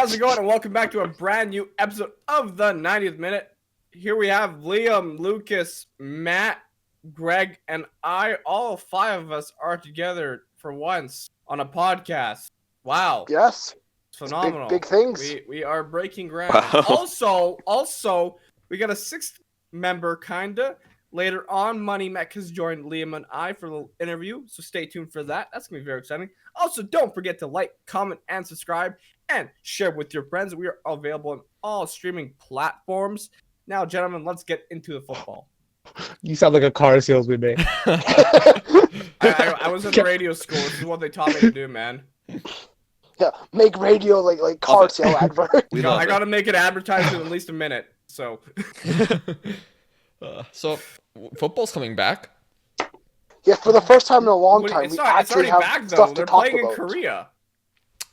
how's it going? And welcome back to a brand new episode of the 90th Minute. Here we have Liam, Lucas, Matt, Greg, and I. All five of us are together for once on a podcast. Wow. Yes. It's phenomenal. Big things. We are breaking ground. Wow. Also, we got a sixth member, kinda. Later on, MoneyMeq has joined Liam and I for a little interview, so stay tuned for that. That's going to be very exciting. Also, don't forget to like, comment, and subscribe, and share with your friends. We are available on all streaming platforms. Now, gentlemen, let's get into the football. You sound like a car salesman, man. I was in radio school. This is what they taught me to do, man. Yeah, make radio like car sale advert. I got to make it advertised in at least a minute, so... So, football's coming back. Yeah, for the first time in a long time, It's we actually already have back, though. stuff to They're talk playing about. in Korea.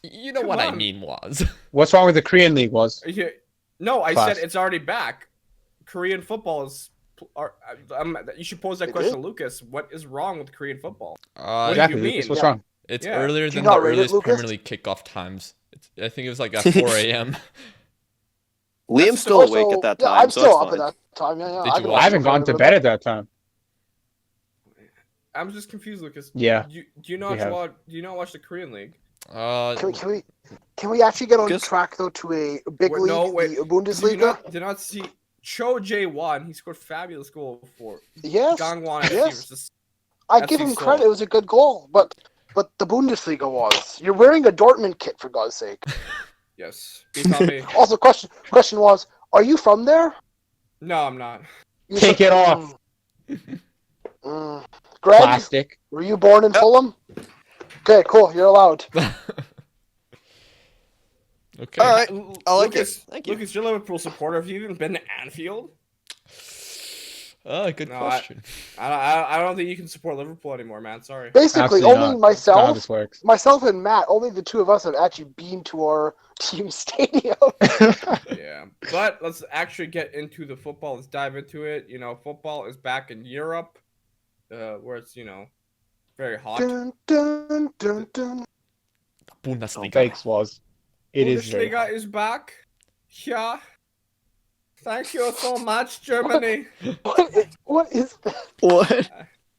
You know Come what I on. mean was. What's wrong with the Korean league, was? No, I Class. said it's already back. Korean football is... you should pose that It question is? to Lucas. What is wrong with Korean football? What do Exactly, you mean? Lucas, what's Yeah. wrong? It's Yeah. earlier Do you than the not rate it, earliest Lucas? Premier League kickoff times. I think it was like at 4 a.m. Liam's still Also, awake at that yeah, time, I'm so still it's up fine. at that time. Yeah. Did you can watch I haven't watch gone it to for a bed bit. at that time. I'm just confused, Lucas. Yeah. Do you not We have. watch? Do you not watch the Korean league? Can we actually get on Lucas? track though to a big Wait, league, no, wait. the Bundesliga? Did not see Cho Jae-won. He scored a fabulous goal for Yes, Gangwon FC yes. versus. I FC give him Seoul. credit. It was a good goal, but the Bundesliga was. You're wearing a Dortmund kit for God's sake. Yes. You tell me. Also, question was, are you from there? No, I'm not. You Take said- it off. Greg, Plastic. were you born in Fulham? Okay, cool. You're allowed. Okay. All right. I like Lucas, it. Thank you. Lucas, you're a Liverpool supporter. Have you even been to Anfield? Good No, question. I don't think you can support Liverpool anymore, man. Sorry. Basically, Absolutely only not. That's not how this works. myself and Matt, only the two of us have actually been to our team stadium. Yeah. But let's actually get into the football. Let's dive into it. You know, football is back in Europe, where it's, very hot. Dun, dun, dun, dun. Bundesliga. Thanks, was. It is very Bundesliga is back. Yeah. Thank you so much, Germany. What is that? What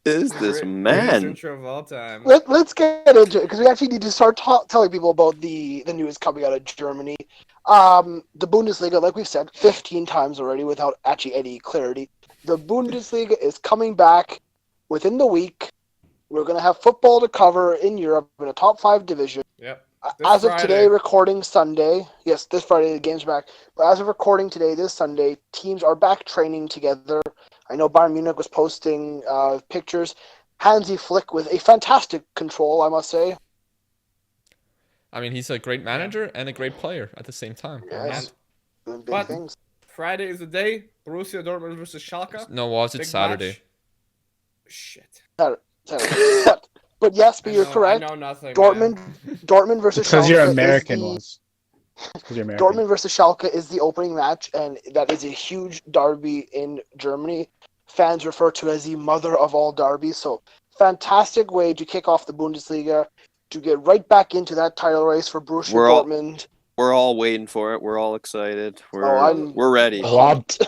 is this Greatest man? intro of all time. Let's get into it because we actually need to start telling people about the news coming out of Germany. The Bundesliga, like we've said 15 times already without actually any clarity. The Bundesliga is coming back within the week. We're going to have football to cover in Europe in a top 5 division. Yep. As of today, recording Sunday, yes, this Friday the game's back. But as of recording today, this Sunday, teams are back training together. I know Bayern Munich was posting pictures. Hansi Flick with a fantastic control, I must say. I mean, he's a great manager and a great player at the same time. Yes, doing big But- things. Friday is the day. Borussia Dortmund versus Schalke. No, was it Big Saturday? match. Shit. But yes, but you're correct. I know nothing. Dortmund Man. versus Because Schalke. you're is American, the- was. Because you're American. Dortmund versus Schalke is the opening match, and that is a huge derby in Germany. Fans refer to it as the mother of all derbies. So, fantastic way to kick off the Bundesliga, to get right back into that title race for Borussia Dortmund. We're all waiting for it. We're all excited. I'm- We're ready. Oh,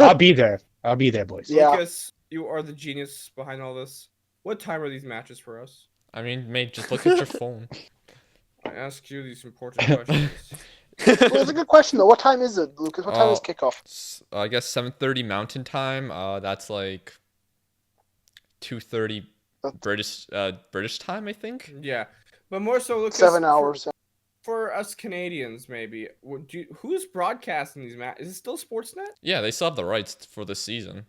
I'll be there. I'll be there, boys. Yeah. Lucas, you are the genius behind all this. What time are these matches for us? I mean, mate, just look at your phone. I ask you these important questions. Well, it's a good question, though. What time is it, Lucas? What time is kickoff? I guess 7:30 Mountain Time. That's like 2:30 British time, I think. Yeah, but more so, Lucas. 7 hours. For us Canadians, maybe. Who's broadcasting these matches? Is it still Sportsnet? Yeah, they still have the rights for the season.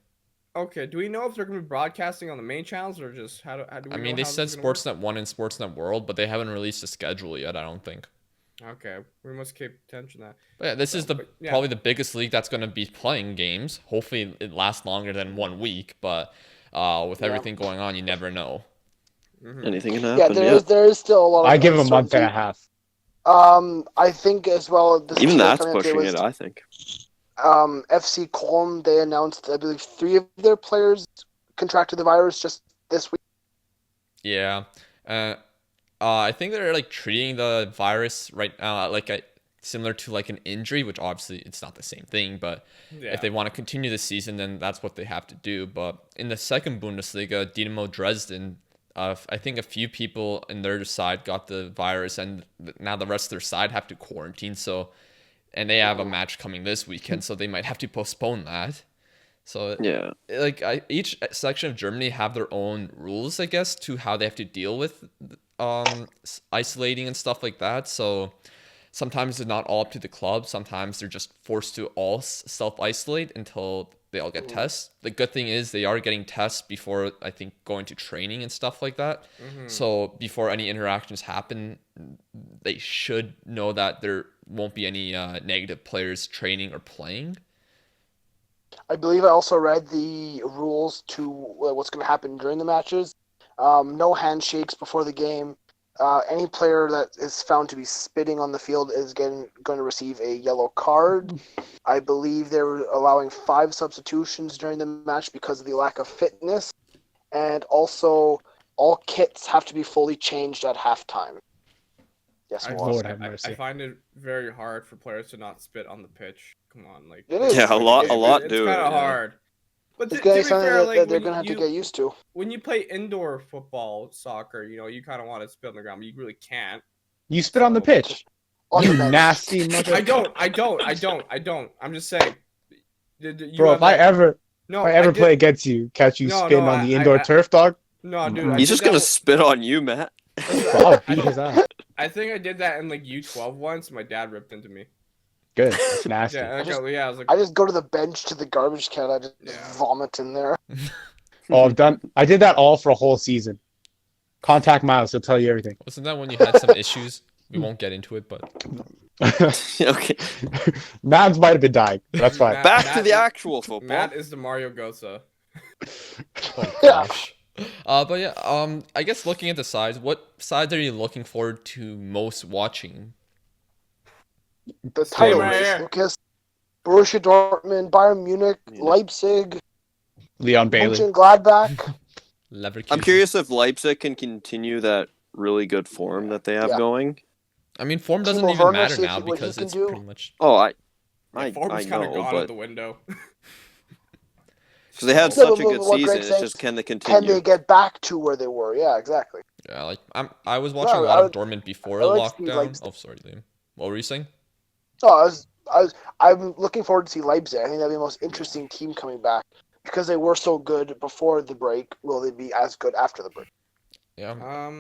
Okay. Do we know if they're going to be broadcasting on the main channels or just how do we? I mean, know they how said this is gonna work? Sportsnet 1 and Sportsnet World, but they haven't released a schedule yet, I don't think. Okay, we must keep attention to that. But yeah, this is yeah. probably the biggest league that's going to be playing games. Hopefully, it lasts longer than 1 week, but with everything going on, you never know. Mhm. Anything can Yeah, happen. there is still a lot of I give him a month and a uncertainty. half. I think as well. This Even team that's coming up today pushing was, it, I think. FC Köln, they announced, I believe, 3 of their players contracted the virus just this week. Yeah. I think they're like treating the virus right now. similar to like an injury, which obviously it's not the same thing, but Yeah. if they want to continue the season, then that's what they have to do. But in the second Bundesliga, Dynamo Dresden, I think a few people in their side got the virus, and now the rest of their side have to quarantine. So, and they have a match coming this weekend, so they might have to postpone that. So Yeah. like each section of Germany have their own rules, I guess, to how they have to deal with isolating and stuff like that. So sometimes they're not all up to the club. Sometimes they're just forced to all self-isolate until they all get tests. The good thing is they are getting tests before, I think, going to training and stuff like that. So before any interactions happen, they should know that there won't be any negative players training or playing. I believe I also read the rules to what's going to happen during the matches. No handshakes before the game. Any player that is found to be spitting on the field is going to receive a yellow card. I believe they were allowing 5 substitutions during the match because of the lack of fitness. And also, all kits have to be fully changed at halftime. Yes, Lord have mercy. I find it very hard for players to not spit on the pitch. Come on, like It is. Yeah, a lot It's do it. kind of Yeah. hard. But It's to going be to be something fair, that like they're going to have to get used to. when you play indoor football, soccer, you kind of want to spit on the ground, but you really can't. You spit on the pitch. On You the bench. nasty mother. I don't. I'm just saying. Bro, if I ever did- play against you, catch you No, spitting no, on the indoor turf, dog, No, dude. I He's did just gonna that- spit on you, Matt. bro, I'll beat his ass. I think I did that in like U12 once. My dad ripped into me. Good. That's nasty. Yeah, I was like, I just go to the bench to the garbage can. I just Yeah. vomit in there. Oh, I did that all for a whole season. Contact Miles, he'll tell you everything. Wasn't that when you had some issues? We won't get into it, but Okay. Mans might have been dying. But that's fine. Matt- Back to the actual football. Matt is the Mario Gosa. oh Yeah. gosh. But yeah, I guess looking at the sides, what sides are you looking forward to most watching? The title right race, here. Lucas. Borussia Dortmund, Bayern Munich, Yeah. Leipzig, Leon Bailey. Mönchengladbach. Leverkusen. I'm curious if Leipzig can continue that really good form that they have Yeah. going. I mean, form doesn't Timo even Werner, matter see if now what he because can it's do. pretty much. Oh, I Form is kind of know, gone out but the window. because they had No, such a but good what season, Greg's it's saying just can they Can continue? they get back to where they were? Yeah, exactly. Yeah, like I was watching a No, lot I of Dortmund before I like to see lockdown. Leipzig. Oh, sorry, Liam. What were you saying? No, I'm looking forward to see Leipzig. I think that'll be the most interesting team coming back because they were so good before the break. Will they be as good after the break? Yeah.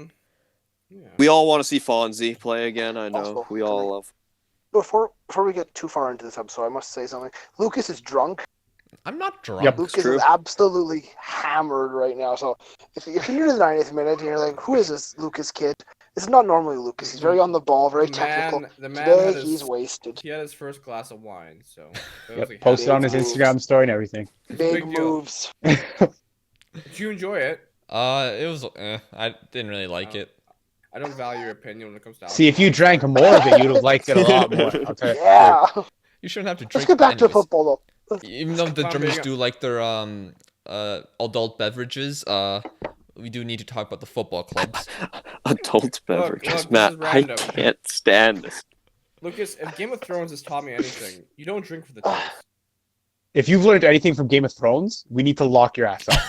Yeah. We all want to see Fonzie play again. I know Also, we all love. Before we get too far into this episode, I must say something. Lucas is drunk. I'm not drunk. Yep. Lucas true. is absolutely hammered right now. So if you're near the 90th minute and you're like, who is this Lucas kid? This is not normally Lucas. He's very on the ball, very technical. The man Today, had he's his, wasted. he had his first glass of wine, so it was Yep. like Posted on his Big Instagram story and everything. It's a Big big deal. moves. Did you enjoy it? It was. I didn't really like Oh. it. I don't value your opinion when it comes to See, if you drank more of it, you'd have liked it a lot more. I'll tell you. Yeah. You shouldn't have to Let's drink. get back to anyways. football, though. Even though the Come on, Germans big- do like their adult beverages, we do need to talk about the football clubs. Adult beverages, look, this Matt. is I random. can't stand this. Lucas, if Game of Thrones has taught me anything, you don't drink for the taste. If you've learned anything from Game of Thrones, we need to lock your ass up.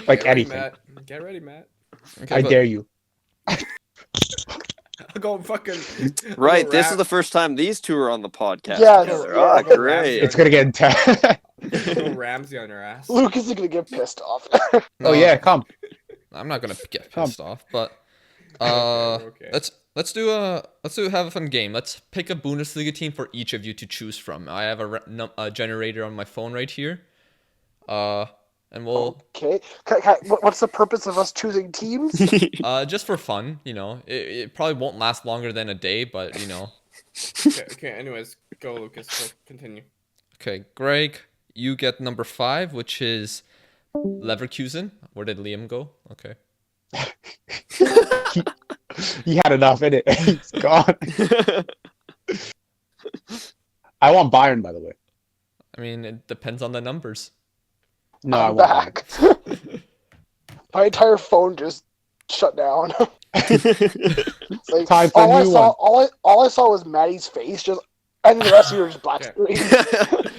Like Get ready, anything. Matt. Get ready, Matt. Okay, I but- dare you. I'll go fucking. Right, I'll this go is the first time these two are on the podcast Yeah, together. yeah, Oh, yeah. great. It's gonna get intense. Go Ramsey on your ass. Lucas is going to get pissed off. Oh No, yeah, come. I'm not gonna get Come. pissed off, but Okay. let's do have a fun game. Let's pick a Bundesliga team for each of you to choose from. I have a generator on my phone right here. And we'll Okay. What's the purpose of us choosing teams? just for fun, it probably won't last longer than a day, but Okay, anyways, go, Lucas. Go, continue. Okay, Greg, you get number 5, which is Leverkusen. Where did Liam go? Okay. He had enough in it. He's gone. I want Bayern, by the way. I mean, it depends on the numbers. No, I I'm want back. My entire phone just shut down. Like, Time for a all I new saw, one. all I saw was Maddie's face, just and the rest of yours black Okay. screen.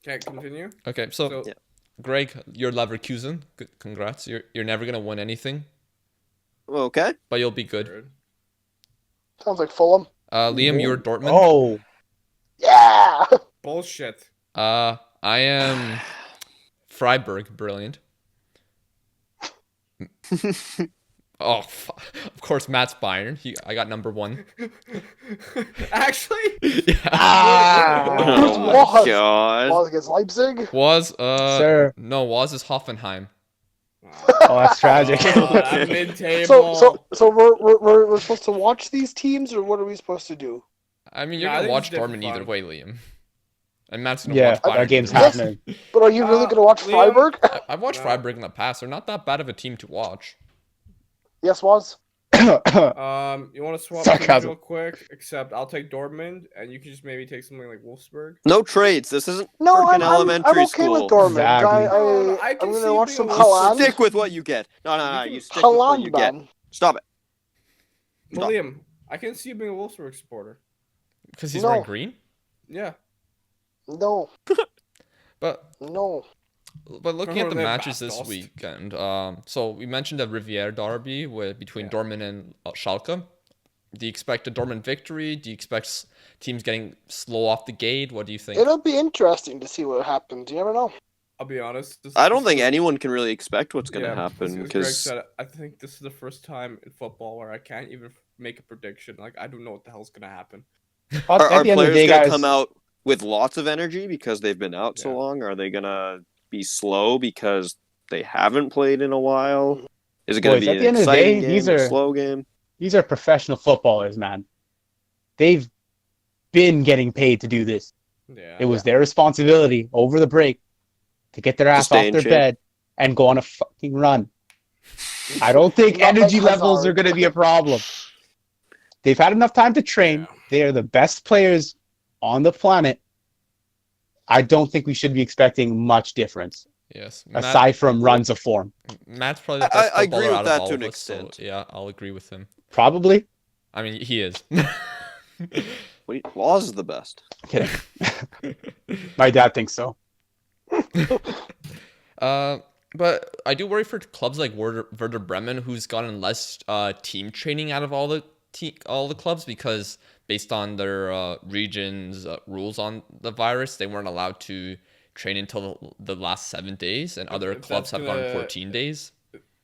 Okay, continue. Okay, so So, Yeah. Greg, you're Leverkusen. Congrats. You're never gonna win anything, Okay. but you'll be good. third. Sounds like Fulham. Liam, you're Dortmund. Oh, Yeah. Bullshit. I am Freiburg. Brilliant. Oh, of course, Matt's Bayern. I got number 1. Actually, Yeah. Oh my Was. god. Was against Leipzig. sir. No, was is Hoffenheim. Oh, that's tragic. I'm mid-table. So we're supposed to watch these teams, or what are we supposed to do? I mean, you're Yeah, I gonna think watch it's different Dortmund either fun. way, Liam. And Matt's gonna Yeah, watch Bayern. that game's either way. happening. But are you really gonna watch Liam? Freiburg? I've watched No. Freiburg in the past. They're not that bad of a team to watch. Yes, was. You want to swap teams Sarcasm. real quick? Except I'll take Dortmund, and you can just maybe take something like Wolfsburg. No trades. This isn't No, freaking I'm elementary okay school. with Dortmund. Exactly. No, I I'm can see gonna you watch being some a Haaland. Stick with what you get. No. You You can- stick with what Haaland, you get. man. Stop it. Well, Liam, I can see you being a Wolfsburg supporter. Because he's No. wearing green. Yeah. No, But no. looking at the They're matches this Bastos. weekend, so we mentioned the Riviera derby between Yeah. Dortmund and Schalke. Do you expect a Dortmund victory? Do you expect teams getting slow off the gate? What do you think? It'll be interesting to see what happens. You never know. I'll be honest. I don't think anyone can really expect what's going to Yeah, happen as Greg because said, I think this is the first time in football where I can't even make a prediction. Like, I don't know what the hell's gonna happen. are At the end of the players day, going to guys, come out with lots of energy because they've been out so Yeah. long? Are they going to be slow because they haven't played in a while? Is it going Boys, to at be the an end of the exciting day, game, these a are- slow game? these are professional footballers, man. They've been getting paid to do this. Yeah. It was their responsibility over the break to get their ass stay off in their shape. bed and go on a fucking run. I don't think Not energy like levels Hazard. are going to be a problem. They've had enough time to train. Yeah. They are the best players on the planet. I don't think we should be expecting much difference Yes. aside from runs of form. Matt's probably the best I agree footballer with out of that all to of an us, so extent. yeah, I'll agree with him. Probably. I mean, he is. Laws is the best. Kidding. My dad thinks so. But I do worry for clubs like Werder Bremen, who's gotten less team training out of all the clubs because based on their region's rules on the virus, they weren't allowed to train until the last 7 days, and other if clubs that's have gone gonna- 14 days.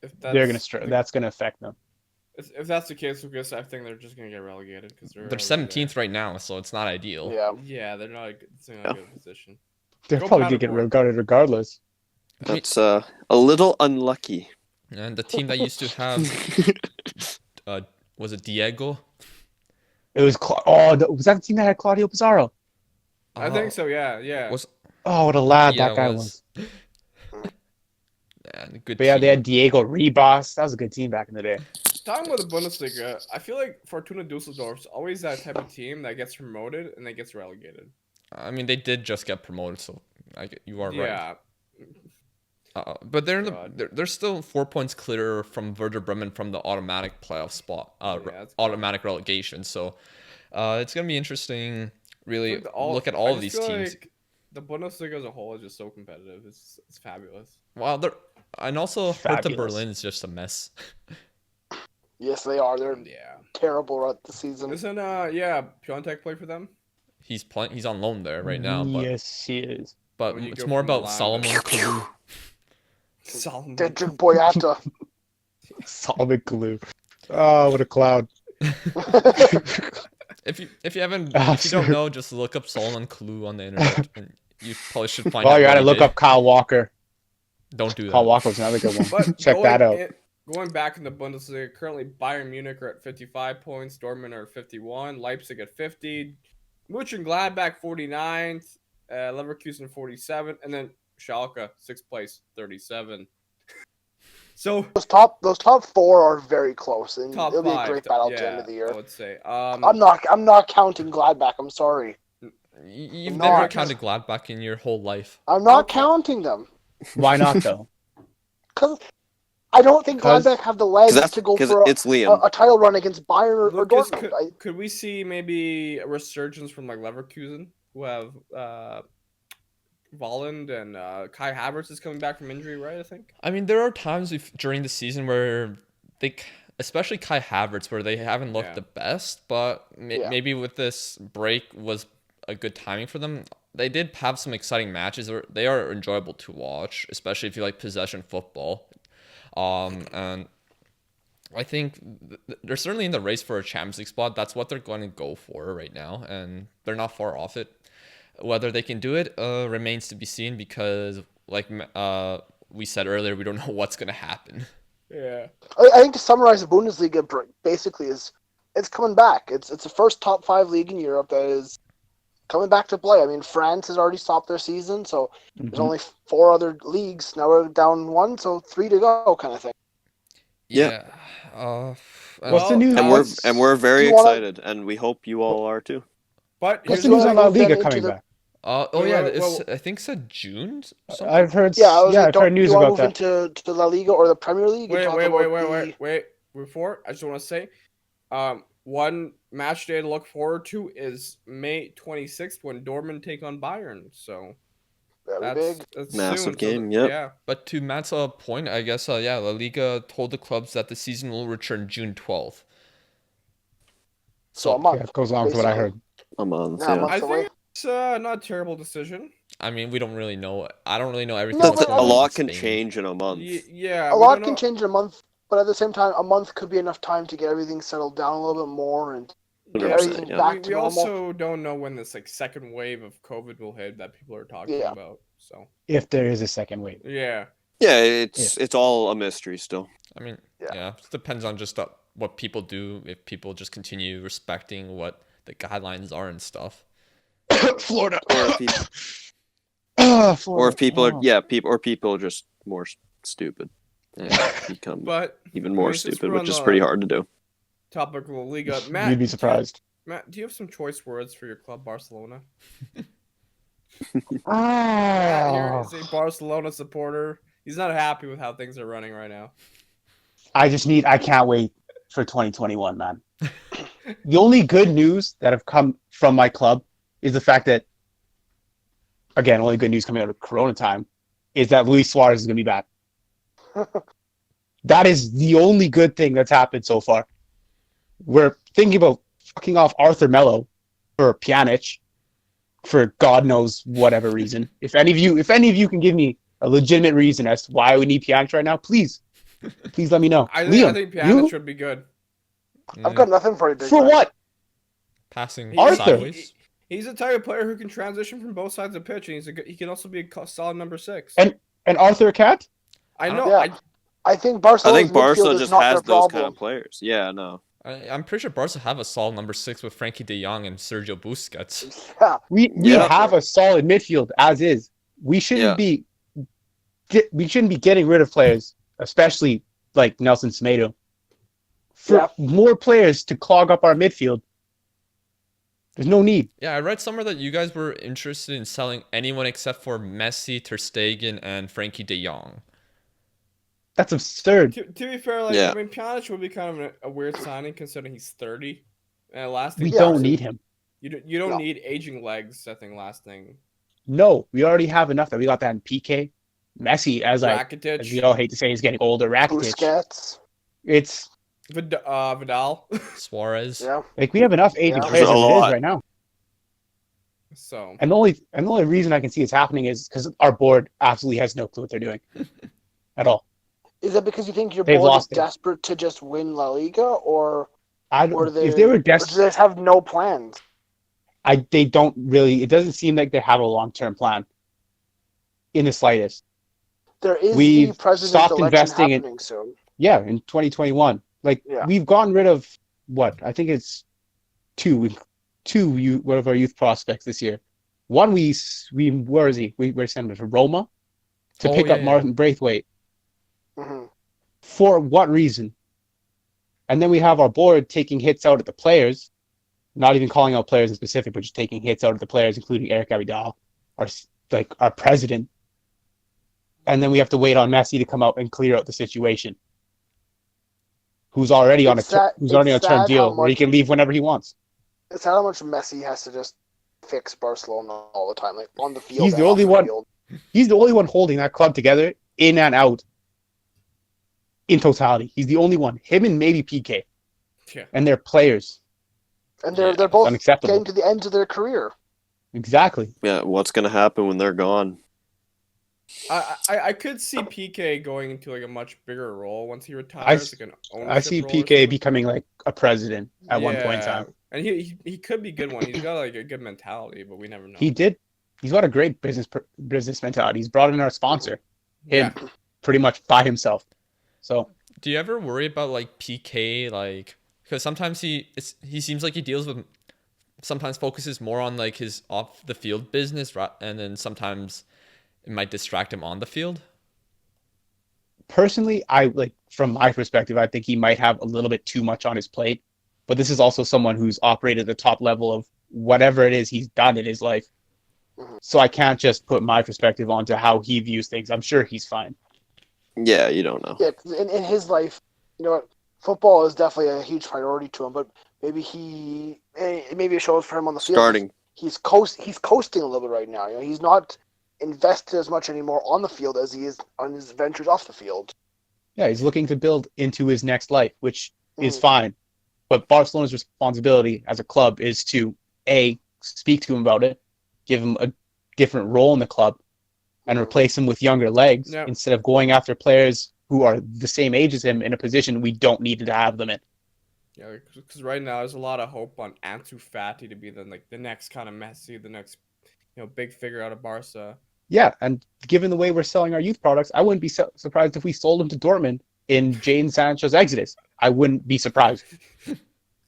If They're gonna. that's That's gonna affect them. if that's the case, Lucas, I think they're just gonna get relegated because They're 17th right now, so it's not ideal. Yeah. Yeah, they're not it's not a good position. They're Go probably gonna get Paderborn. regarded regardless. I mean- That's a little unlucky. And the team that used to have was it Diego? It was. Was that the team that had Claudio Pizarro? I think so. Yeah. Was Oh, what a lad yeah, that guy it was. Yeah, good But yeah, team. they had Diego Ribas. That was a good team back in the day. Talking about the Bundesliga, I feel like Fortuna Dusseldorf's always that type of team that gets promoted and then gets relegated. I mean, they did just get promoted, so you are right. Yeah. But they're in God. they're still 4 points clear from Werder Bremen from the automatic playoff spot, that's automatic relegation. So it's gonna be interesting. Really Like look at I all of just these feel teams. like the Bundesliga as a whole is just so competitive. It's fabulous. Wow, they're and also Hertha Fabulous. Berlin is just a mess. Yes, they are. They're Yeah. terrible at the season. Isn't Piontek play for them? He's playing. He's on loan there right now. But Yes, he is. but When you it's go more from about Milan Solomon to- Kalou. Solomon. Dedrick Boyata. Solid glue. Oh, what a cloud. If you haven't, Ah, if you don't sure. know, just look up Solomon Kalou on the internet. And you probably should find Well, out. you what gotta he look did. up Kyle Walker. Don't do that. Kyle Walker was another good one. But Check that out. Going back in the Bundesliga, currently Bayern Munich are at 55 points, Dortmund are at 51, Leipzig at 50, Mönchengladbach 49, Leverkusen 47, and then Schalke 6th place 37. So Those top four are very close, and top it'll be a five, great battle at yeah, the end of the year. I would say. I'm not counting Gladbach. I'm sorry. You've No, never I- counted Gladbach in your whole life. I'm not Okay. counting them Why not though? because I don't think Because- Gladbach have the legs Because to go because for it's Liam. a title run against Bayern or Lucas, Dortmund. could we see maybe a resurgence from like Leverkusen, who have Volland and Kai Havertz is coming back from injury, right? I think. I mean, there are times during the season where especially Kai Havertz, where they haven't looked the best, but maybe with this break was a good timing for them. They did have some exciting matches, or they are enjoyable to watch, especially if you like possession football. And I think they're certainly in the race for a Champions League spot. That's what they're going to go for right now, and they're not far off it. Whether they can do it remains to be seen because, like we said earlier, we don't know what's going to happen. Yeah. I think to summarize the Bundesliga basically is it's coming back. It's the first top 5 league in Europe that is coming back to play. I mean, France has already stopped their season, so there's only 4 other leagues. Now we're down 1, so 3 to go kind of thing. Yeah. What's the news? And we're very excited, and we hope you all are too. But What's here's the news what on I- La Liga coming back? I think it said June. Something? I've heard. I've heard news you about want that. to move into La Liga or the Premier League? and talk about wait. Before, I just want to say, one match day to look forward to is May 26th when Dortmund take on Bayern. So Very big. that's Massive soon. game, So, yep. yeah. But to Matt's point, I guess, La Liga told the clubs that the season will return June 12th. So a month. Yeah, it goes along with what I heard. A month, Yeah, a yeah. month I away. think it's not a terrible decision. I mean, we don't really know. I don't really know everything. No, that's but going A on lot in can Spain. change in a month. Yeah, A we lot don't can know. change in a month, but at the same time, a month could be enough time to get everything settled down a little bit more and get 100%, everything yeah. back to We normal. also don't know when this second wave of COVID will hit that people are talking Yeah. about. So If there is a second wave. yeah. Yeah, it's all a mystery still. I mean, Yeah. it depends on just what people do. If people just continue respecting what the guidelines are and stuff. Florida. Or if people, Florida. or if people are Oh. people are just more stupid and become But even more since stupid, we're which on is the pretty hard to do. topic of La Liga, Matt, You'd be surprised. Matt, do you have some choice words for your club, Barcelona? Matt here Ah. is a Barcelona supporter. He's not happy with how things are running right now. I can't wait for 2021, man. The only good news that have come from my club is the fact that, again, only good news coming out of Corona time, is that Luis Suarez is going to be back. That is the only good thing that's happened so far. We're thinking about fucking off Arthur Melo for Pjanic for God knows whatever reason. If any of you can give me a legitimate reason as to why we need Pjanic right now, please let me know. I Liam, think Pjanic you? should be good. I've got nothing for you, big For man. what? Passing He- sideways. He's the type of player who can transition from both sides of the pitch, and he can also be a solid number 6. And Arthur Cat? I know. Yeah. I think I Barcelona's think Barca midfield is just not has their those problem. kind of players. Yeah, no. I'm pretty sure Barca have a solid number 6 with Frankie De Jong and Sergio Busquets. Yeah, We Yeah. have a solid midfield as is. We shouldn't be getting rid of players, especially like Nelson Semedo, for more players to clog up our midfield. There's no need. Yeah, I read somewhere that you guys were interested in selling anyone except for Messi, Ter Stegen, and Frankie De Jong. That's absurd. To be fair, like Yeah. I mean, Pjanic would be kind of a weird signing considering he's 30. And lasting, We don't need him. You don't No. need aging legs. I think lasting. No, we already have enough that we got that in PK. Messi, as Rakitic, we all hate to say, is getting older. Rakitic. Busquets. It's Vidal. Suarez. Yeah, like we have enough aging Yeah. players There's as a it is lot. right now. So And the only reason I can see it's happening is because our board absolutely has no clue what they're doing at all. is that because you think your They've board is lost it. desperate to just win La Liga, or If they were or do desperate, they just have no plans? they don't really. It doesn't seem like they have a long-term plan in the slightest. There is We've the president's stopped election investing in- happening soon. Yeah, in 2021, Yeah. we've gotten rid of what I think it's two one of our youth prospects this year. One we where is he? We're sending him to Roma to Oh, pick yeah, up yeah. Martin Braithwaite. hmm For what reason? And then we have our board taking hits out at the players, not even calling out players in specific, but just taking hits out of the players, including Eric Abidal, our president. and then we have to wait on Messi to come out and clear out the situation. Who's already on a term deal where he can leave whenever he wants. It's how much Messi has to just fix Barcelona all the time, like on the field. He's the only one. He's the only one holding that club together in and out in totality. He's the only one. Him and maybe PK. Yeah. And they're players. And they're both getting to the end of their career. Exactly. Yeah, what's going to happen when they're gone? I could see PK going into like a much bigger role once he retires. I see PK becoming like a president at one point in time. And he could be a good one. He's got like a good mentality, but we never know. He's got a great business mentality. He's brought in our sponsor, pretty much by himself. So, do you ever worry about like PK, like, because sometimes he seems like he deals with, sometimes focuses more on like his off the field business, and then sometimes it might distract him on the field? Personally, from my perspective, I think he might have a little bit too much on his plate. But this is also someone who's operated at the top level of whatever it is he's done in his life. So I can't just put my perspective onto how he views things. I'm sure he's fine. Yeah, you don't know. Yeah, in his life, you know what, football is definitely a huge priority to him. But maybe it shows for him on the field. He's coasting a little bit right now. You know, he's not invested as much anymore on the field as he is on his ventures off the field. Yeah, he's looking to build into his next life, which is fine. But Barcelona's responsibility as a club is to speak to him about it, give him a different role in the club, and replace him with younger legs instead of going after players who are the same age as him in a position we don't need to have them in. Yeah, because right now there's a lot of hope on Ansu Fati to be the next kind of Messi, the next big figure out of Barca. Yeah, and given the way we're selling our youth products, I wouldn't be surprised if we sold him to Dortmund in Jadon Sancho's exodus. I wouldn't be surprised.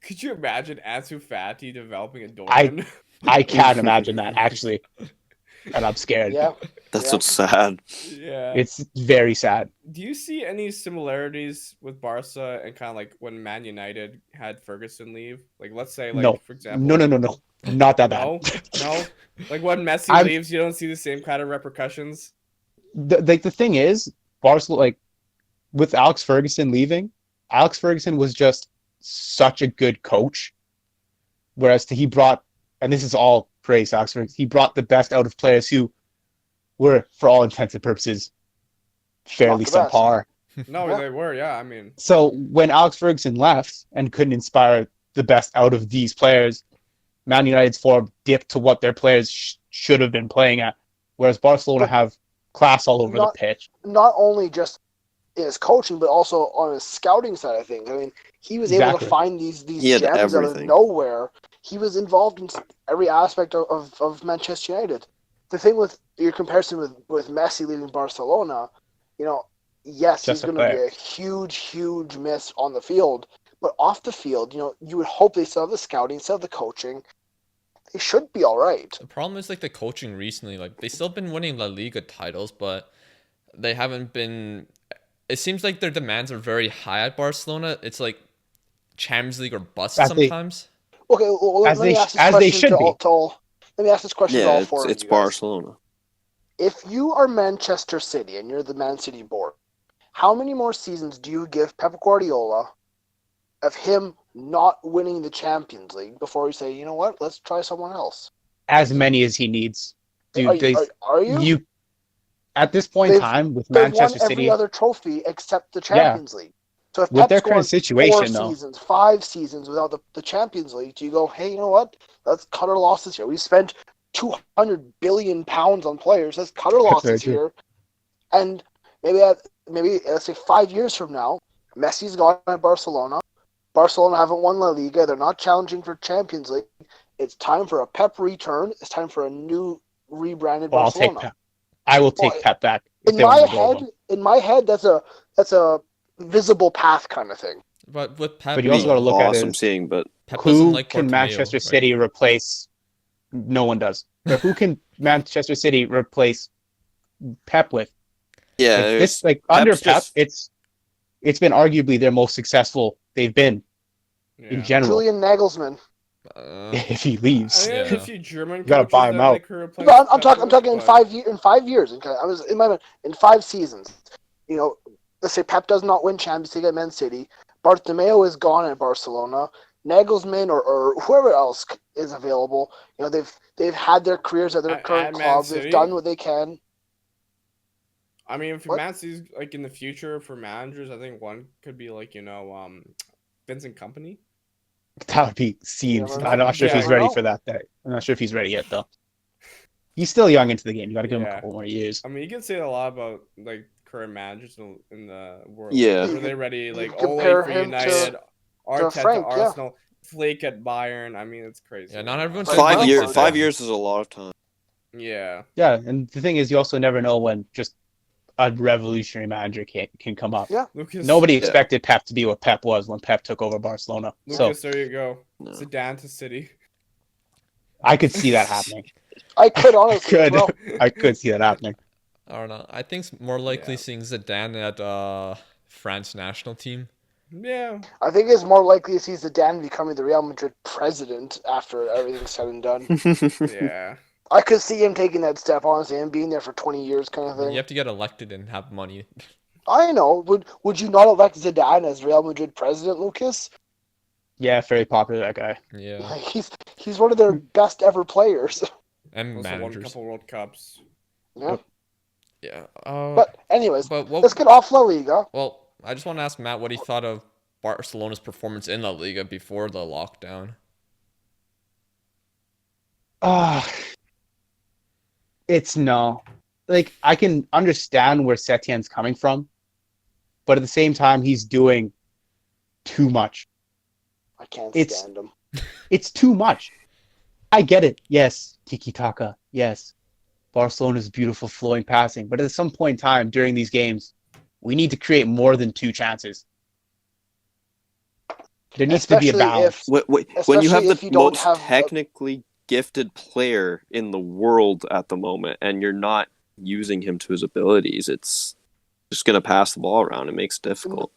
Could you imagine Ansu Fati developing a Dortmund? I can't imagine that, actually. And I'm scared. Yeah. That's what's sad. Yeah. It's very sad. Do you see any similarities with Barca and kind of like when Man United had Ferguson leave? Like, let's say, for example... No. Not that bad. No? Like, when Messi leaves, you don't see the same kind of repercussions? The thing is, Barcelona, with Alex Ferguson leaving, Alex Ferguson was just such a good coach. Whereas he brought, and this is all praise to Alex Ferguson, he brought the best out of players who were, for all intents and purposes, fairly subpar. No, they were, yeah. I mean, so when Alex Ferguson left and couldn't inspire the best out of these players, Man United's form dipped to what their players should have been playing at, whereas Barcelona have class all over the pitch. Not only just in his coaching, but also on his scouting side of things. I mean, he was able to find these gems out of nowhere. He was involved in every aspect of Manchester United. The thing with your comparison with Messi leaving Barcelona, yes, he's going to be a huge, huge miss on the field. But off the field, you would hope they still have the scouting, still have the coaching. They should be all right. The problem is the coaching recently. They still been winning La Liga titles, but they haven't been. It seems like their demands are very high at Barcelona. It's like Champions League or bust sometimes. Okay, well, let me ask this question to all four of you. It's Barcelona. If you are Manchester City and you're the Man City board, how many more seasons do you give Pep Guardiola of him not winning the Champions League before you say, you know what, let's try someone else? As many as he needs. Dude, are you? At this point in time, with Manchester City, every other trophy except the Champions League. So if with Pep's their current situation, 5 seasons without the Champions League, do you go, hey, you know what? Let's cut our losses here. We spent £200 billion on players. Let's cut our losses here. And maybe let's say 5 years from now, Messi's gone at Barcelona. Barcelona haven't won La Liga. They're not challenging for Champions League. It's time for a Pep return. It's time for a new rebranded Barcelona. I'll take Pep. I will take Pep back. In my head, that's a visible path kind of thing. But with Pep, but you also got to look at it. But Pep who can Manchester City replace? No one does. But who can Manchester City replace Pep with? Yeah, under Pep, it's been arguably their most successful they've been in general. Julian Nagelsmann. if he leaves. I think Yeah. a few German You gotta coaches buy him that out. like were replaced But I'm Pep talking with, in but- 5 years. In 5 years, okay? I was in my mind, in 5 seasons. You know, let's say Pep does not win Champions League at Man City. Bartomeu is gone at Barcelona. Nagelsmann or whoever else is available. You know, they've had their careers at their At current Man club. City? They've done what they can. I mean, if What? Man City's like in the future for managers, I think one could be like Vincent Company. That would be scenes. never know. I'm not sure if You he's never ready know. for that. I'm not sure if he's ready yet, though. He's still young into the game. You got to give him a Yeah. couple more years. I mean, you can say a lot about like current managers in the world. Yeah. Were they ready? You Like can Ole compare for him United, Arteta Frank, yeah. Arsenal, Flake at Bayern. I mean, it's crazy. Yeah, not everyone's But Five Well, years. fine. 5 years is a lot of time. Yeah. Yeah, and the thing is, you also never know when just a revolutionary manager can come up. Yeah. Lucas. Nobody Yeah. expected Pep to be what Pep was when Pep took over Barcelona. So Lucas, there you go. No. Zidane to City. I could see that happening. I could honestly. Could. Well, I could see that happening. I don't know. I think it's more likely Yeah. seeing Zidane at France national team. Yeah. I think it's more likely to see Zidane becoming the Real Madrid president after everything's said and done. Yeah. I could see him taking that step, honestly, and being there for 20 years, kind of thing. You have to get elected and have money. I know. Would you not elect Zidane as Real Madrid president, Lucas? Yeah, very popular, that guy. Yeah, He's one of their best ever players. and Also won a managers. couple World Cups. Yeah. Yeah. But anyways, but what? let's get off La Liga. Well, I just want to ask Matt what he thought of Barcelona's performance in La Liga before the lockdown. It's no. Like, I can understand where Setien's coming from, but at the same time, he's doing too much. I can't It's- stand him. It's too much. I get it. Yes, tiki-taka. Yes, Barcelona's beautiful flowing passing. But at some point in time during these games, we need to create more than 2 chances. There needs to be a Especially balance. if- When you Especially have the if you don't most have a- technically gifted player in the world at the moment, and you're not using him to his abilities, it's just going to pass the ball around. It makes it difficult.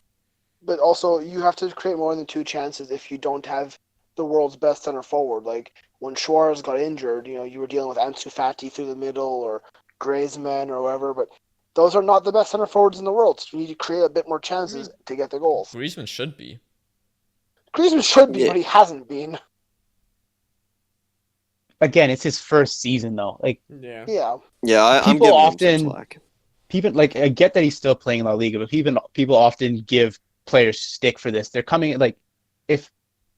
But also, you have to create more than 2 chances if you don't have the world's best center forward. Like, when Suarez got injured, you were dealing with Ansu Fati through the middle or Griezmann or whatever, but those are not the best center forwards in the world. So you need to create a bit more chances to get the goals. Griezmann should be. Griezmann should be, Yeah. but he hasn't been. Again, it's his first season, though. Like, Yeah. Yeah. Yeah, I'm People giving often- him some slack. people, like, I get that he's still playing in La Liga, but people often give players stick for this. They're coming, like, if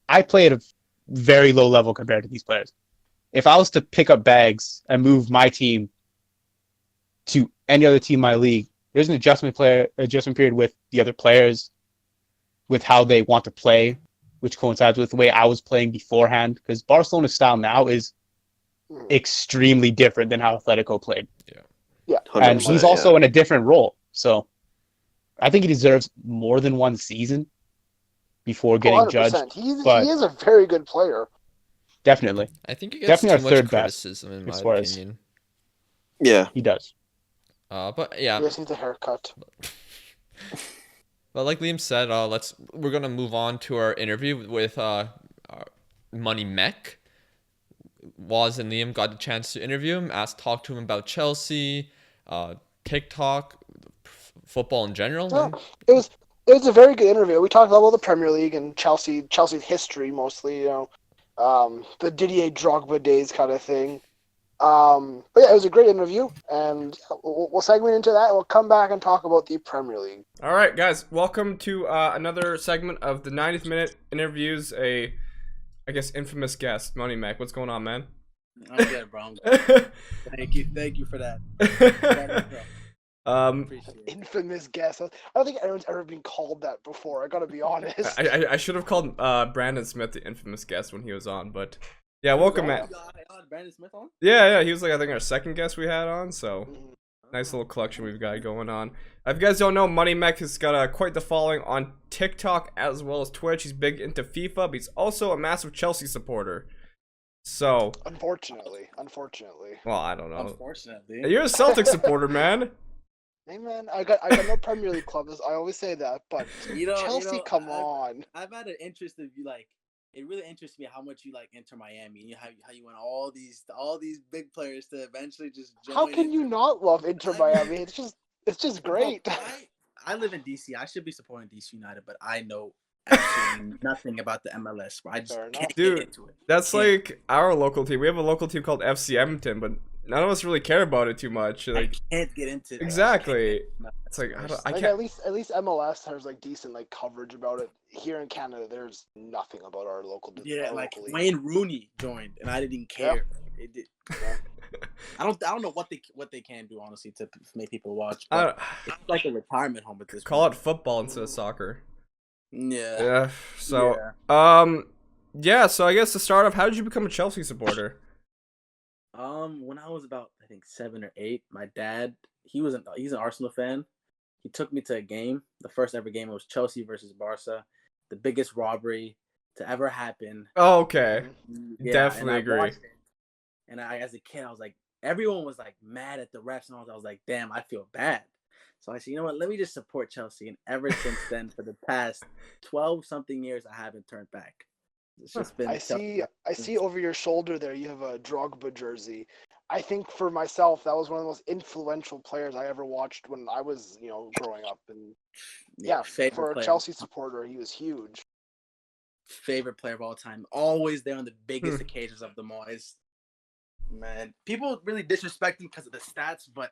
I play at a very low level compared to these players. If I was to pick up bags and move my team to any other team in my league, there's an adjustment period with the other players, with how they want to play, which coincides with the way I was playing beforehand. Because Barcelona's style now is extremely different than how Atletico played, Yeah. and 100%, he's also in a different role. So I think he deserves more than 1 season before getting 100%. judged. But He is a very good player. definitely, I think he gets Definitely too our much third best, criticism in my as far as- opinion. Yeah. he does. But yeah, He just needs a haircut. but like Liam said, we're gonna move on to our interview with MoneyMeq. Waz and Liam got the chance to interview him, talk to him about Chelsea, TikTok, football in general. Yeah. and- It was a very good interview. We talked about the Premier League and Chelsea's history mostly, the Didier Drogba days kind of thing. But yeah, it was a great interview, and we'll segue into that. We'll come back and talk about the Premier League. All right, guys. Welcome to another segment of the 90th minute interviews. I guess infamous guest, MoneyMeq. What's going on, man? I'm good, bro. I'm good. Thank you for that. Appreciate it. Infamous guest. I don't think anyone's ever been called that before. I gotta be honest. I should have called Brandon Smith the infamous guest when he was on, but yeah, welcome, man. You got Brandon Smith on? Yeah, he was like I think our second guest we had on, so nice little collection we've got going on. If you guys don't know, MoneyMeq has got quite the following on TikTok as well as Twitch. He's big into FIFA, but he's also a massive Chelsea supporter. So, Unfortunately. well, I don't know. Unfortunately. You're a Celtic supporter, man. Hey man, I got no Premier League clubs. I always say that, but You know, Chelsea, come on. I've had an interest in it really interests me how much you like Inter Miami. You how you want all these big players to eventually just join. How can you not love Inter Miami? It's just great. Bro, I live in DC. I should be supporting DC United, but I know absolutely nothing about the MLS. Bro. I just Fair enough. can't Dude, get into it. That's like our local team. We have a local team called FC Edmonton, but none of us really care about it too much. Like, I can't get into it. exactly. It's like I Like can't. at least MLS has like decent like coverage about it. Here in Canada, there's nothing about our local. Yeah, our like local league. Wayne Rooney joined, and I didn't care. It did. Yeah. I don't know what they can do honestly to make people watch. I But don't- it's like a retirement home at this Call point. it football instead of soccer. Yeah. Yeah. So, yeah. So I guess to start off, how did you become a Chelsea supporter? When I was about I think 7 or 8, my dad he's an Arsenal fan. He took me to a game. The first ever game was Chelsea versus Barca, the biggest robbery to ever happen. Oh, okay. Yeah, Definitely and I agree. watched it. And as a kid, I was like, everyone was like mad at the refs, and I was like, damn, I feel bad. So I said, you know what? Let me just support Chelsea. And ever since then, for the past 12-something years, I haven't turned back. It's just been. I see over your shoulder there you have a Drogba jersey. I think for myself that was one of the most influential players I ever watched when I was, growing up. And yeah, favorite for a player. Chelsea supporter, he was huge. Favorite player of all time. Always there on the biggest occasions of them all. Man, people really disrespect him because of the stats, but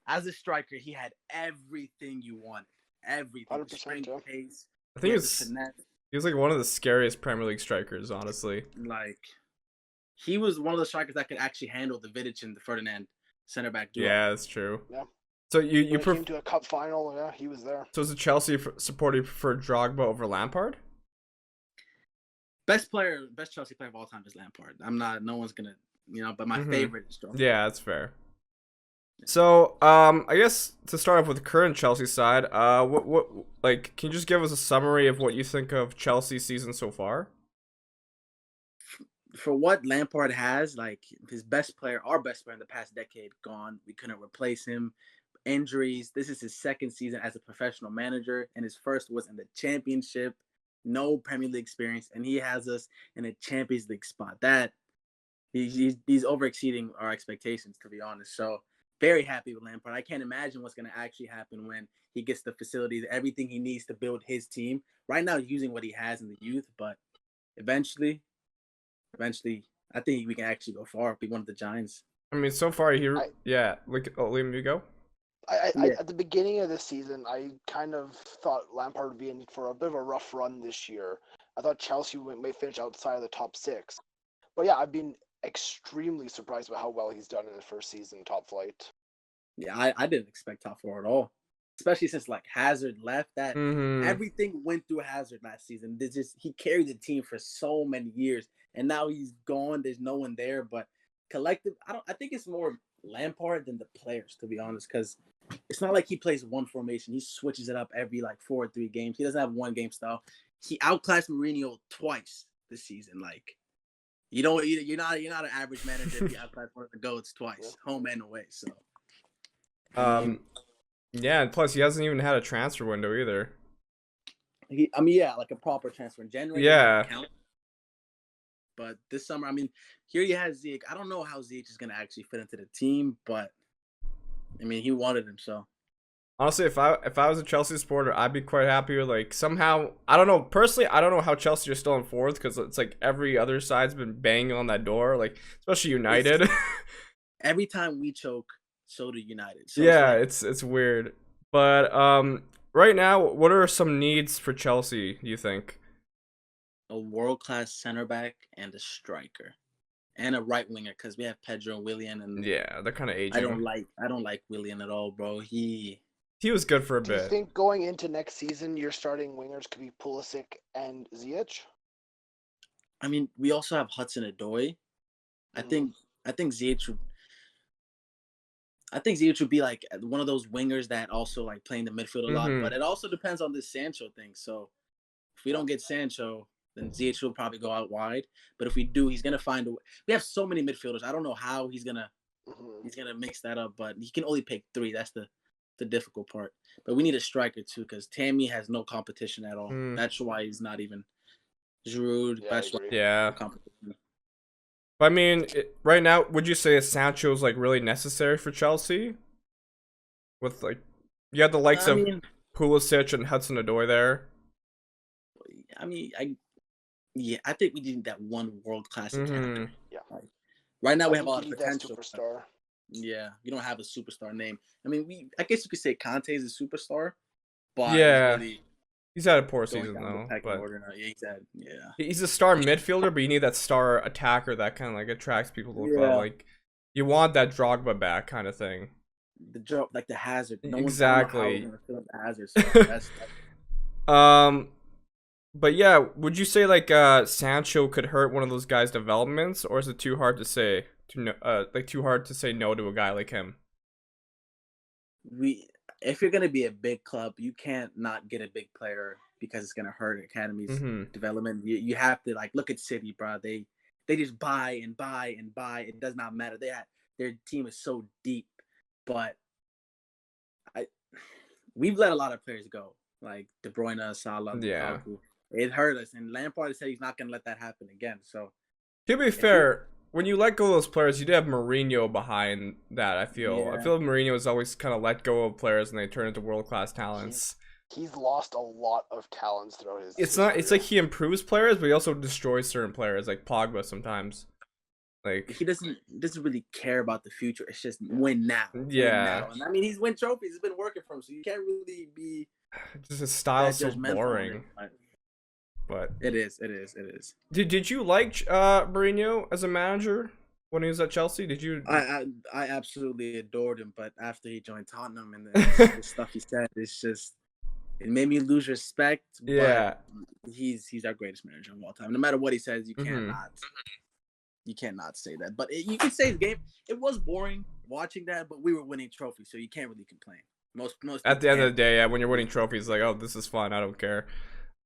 as a striker, he had everything you wanted. Everything. 100%, Strength, yeah. pace. I think he he was like one of the scariest Premier League strikers, honestly. like he was one of the strikers that could actually handle the Vidic and the Ferdinand center back duo. Yeah, that's true. Yeah. So you When it came to a cup final, yeah, he was there. So as a Chelsea supporter, you prefer Drogba over Lampard? Best Chelsea player of all time is Lampard. No one's gonna, but my favorite is Drogba. Yeah, that's fair. So, I guess to start off with the current Chelsea side, can you just give us a summary of what you think of Chelsea's season so far? For what Lampard has, like his best player, our best player in the past decade, gone. We couldn't replace him. Injuries. This is his second season as a professional manager, and his first was in the Championship. No Premier League experience, and he has us in a Champions League spot. That he's over exceeding our expectations, to be honest. So very happy with Lampard. I can't imagine what's going to actually happen when he gets the facilities, everything he needs to build his team. Right now, he's using what he has in the youth, but eventually, I think we can actually go far, be one of the giants. I mean, so far Liam, you go. At the beginning of this season, I kind of thought Lampard would be in for a bit of a rough run this year. I thought Chelsea may finish outside of the top 6. But yeah, I've been extremely surprised by how well he's done in his first season, top flight. Yeah, I didn't expect top 4 at all, especially since like Hazard left. That everything went through Hazard last season. He carried the team for so many years, and now he's gone. There's no one there. But collective, I think it's more Lampard than the players, to be honest, because it's not like he plays one formation. He switches it up every 4 or 3 games. He doesn't have one game style. He outclassed Mourinho twice this season. Like, you're not an average manager if you outclass one of the GOATs twice, home and away. So, yeah, and plus he hasn't even had a transfer window either. like a proper transfer in January. Yeah. But this summer, here you have Ziyech. I don't know how Ziyech is going to actually fit into the team, but he wanted him, so. Honestly, if I was a Chelsea supporter, I'd be quite happy with somehow. I don't know personally. I don't know how Chelsea are still in 4th because it's like every other side's been banging on that door, especially United. Every time we choke, so do United. So yeah, it's weird. But right now, what are some needs for Chelsea? Do you think? A world-class center back and a striker, and a right winger because we have Pedro and Willian, and yeah, they're kind of aging. I don't like Willian at all, bro. He was good for a bit. Do you think going into next season, your starting wingers could be Pulisic and Ziyech? We also have Hudson-Odoi. I think Ziyech would be like one of those wingers that also play in the midfield a lot. But it also depends on this Sancho thing. So if we don't get Sancho, then Ziyech will probably go out wide. But if we do, he's gonna find a way. We have so many midfielders. I don't know how he's gonna mix that up, but he can only pick 3. That's the difficult part. But we need a striker too, because Tammy has no competition at all. That's why he's not even Giroud, Yeah, I best agree. Yeah. competition. I mean, right now, would you say Sancho's like really necessary for Chelsea? With like, you have the likes I of mean, Pulisic and Hudson-Odoi there. I mean, I think we need that one world class attacker. Yeah. Like, right now I we have think a you lot of need that potential. superstar. Yeah, we don't have a superstar name. I mean, I guess you could say Kante is a superstar, but he's Yeah, really he's had a poor going season down the though, pecking but order now. Yeah, yeah. he's a star midfielder. But you need that star attacker that kind of like attracts people to the club. Yeah. Like, you want that Drogba back kind of thing. The joke, like the Hazard. No one, Exactly. I don't know how we're gonna fill up the Hazard. So that's But yeah, would you say like Sancho could hurt one of those guys' developments, or is it too hard to say too hard to say no to a guy like him? if you're gonna be a big club, you can't not get a big player because it's gonna hurt academies development. You have to like look at City, bro. They just buy and buy and buy. It does not matter. Their team is so deep, but we've let a lot of players go, like De Bruyne, Salah, Yeah. Lukaku. It hurt us, and Lampard said he's not gonna let that happen again. So To be fair, when you let go of those players, you do have Mourinho behind that. I feel Yeah. Mourinho has always kind of let go of players and they turn into world class talents. He's lost a lot of talents throughout his. It's his not. It's career. like he improves players, but he also destroys certain players, like Pogba sometimes. Like he doesn't really care about the future. It's just win now. Yeah. Win now. And I mean, he's won trophies. It's been working for him, so you can't really be just his style's so judgmental on boring. him. Like, But It is. did you like Mourinho as a manager when he was at Chelsea? Did you? I absolutely adored him, but after he joined Tottenham and the stuff he said, it made me lose respect. Yeah. But he's our greatest manager of all time. No matter what he says, you Mhm. cannot say that. But you can say his game. It was boring watching that, but we were winning trophies, so you can't really complain. Most At the end of the day, yeah, when you're winning trophies, like, oh, this is fun. I don't care.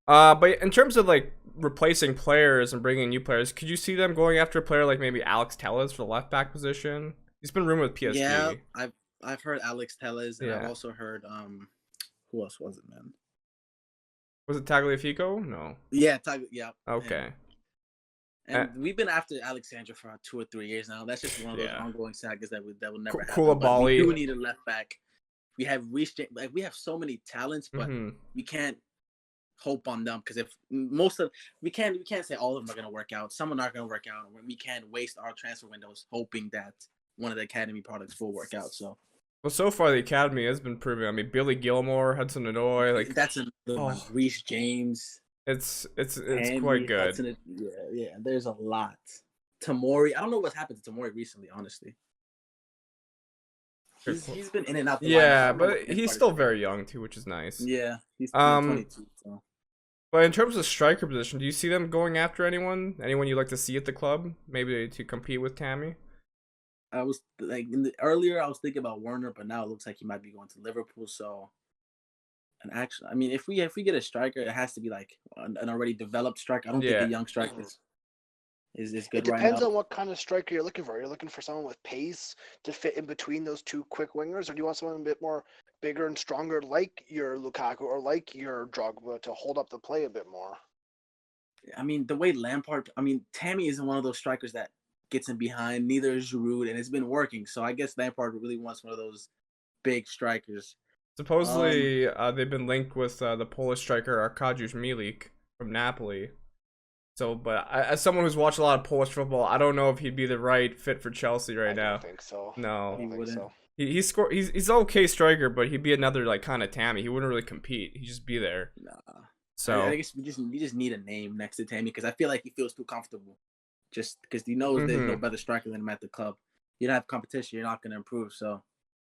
But in terms of like replacing players and bringing new players, could you see them going after a player like maybe Alex Telles for the left back position? He's been rumored with PSG. Yeah, I've heard Alex Telles, and I've Yeah. also heard who else was it, man? Was it Tagliafico? No. Yeah, yeah. Okay. And we've been after Alexandra for 2 or 3 years now. That's just one of those Yeah. ongoing sagas that will never happen. Koulibaly. But we do need a left back. We have reached it. Like we have so many talents, but we can't hope on them because if we can't say all of them are going to work out. Some are not going to work out. We can't waste our transfer windows hoping that one of the academy products will work out. So. Well, so far the academy has been proving. I mean, Billy Gilmore, Hudson-Odoi, like that's another one. Reece James. It's Henry, quite good. Hudson, yeah. There's a lot. Tamori. I don't know what's happened to Tamori recently, honestly. He's been in and out. Yeah, but he's still very young too, which is nice. Yeah, he's 22. So. But in terms of striker position, do you see them going after anyone? Anyone you like to see at the club, maybe to compete with Tammy? I was like earlier, I was thinking about Werner, but now it looks like he might be going to Liverpool. So, and actually, I mean, if we get a striker, it has to be like an already developed striker. I don't think a young striker is good right now. It depends on what kind of striker you're looking for. You're looking for someone with pace to fit in between those two quick wingers, or do you want someone a bit more bigger and stronger, like your Lukaku or like your Drogba, to hold up the play a bit more? I mean, the way Tammy isn't one of those strikers that gets in behind. Neither is Giroud, and it's been working. So I guess Lampard really wants one of those big strikers. Supposedly, they've been linked with the Polish striker Arkadiusz Milik from Napoli. So, but as someone who's watched a lot of Polish football, I don't know if he'd be the right fit for Chelsea now. I don't think so. No, he wouldn't. So. He's okay striker, but he'd be another like kind of Tammy. He wouldn't really compete. He'd just be there. Nah. So I guess we just need a name next to Tammy because I feel like he feels too comfortable. Just because he knows there's no better striker than him at the club. You don't have competition, you're not going to improve. So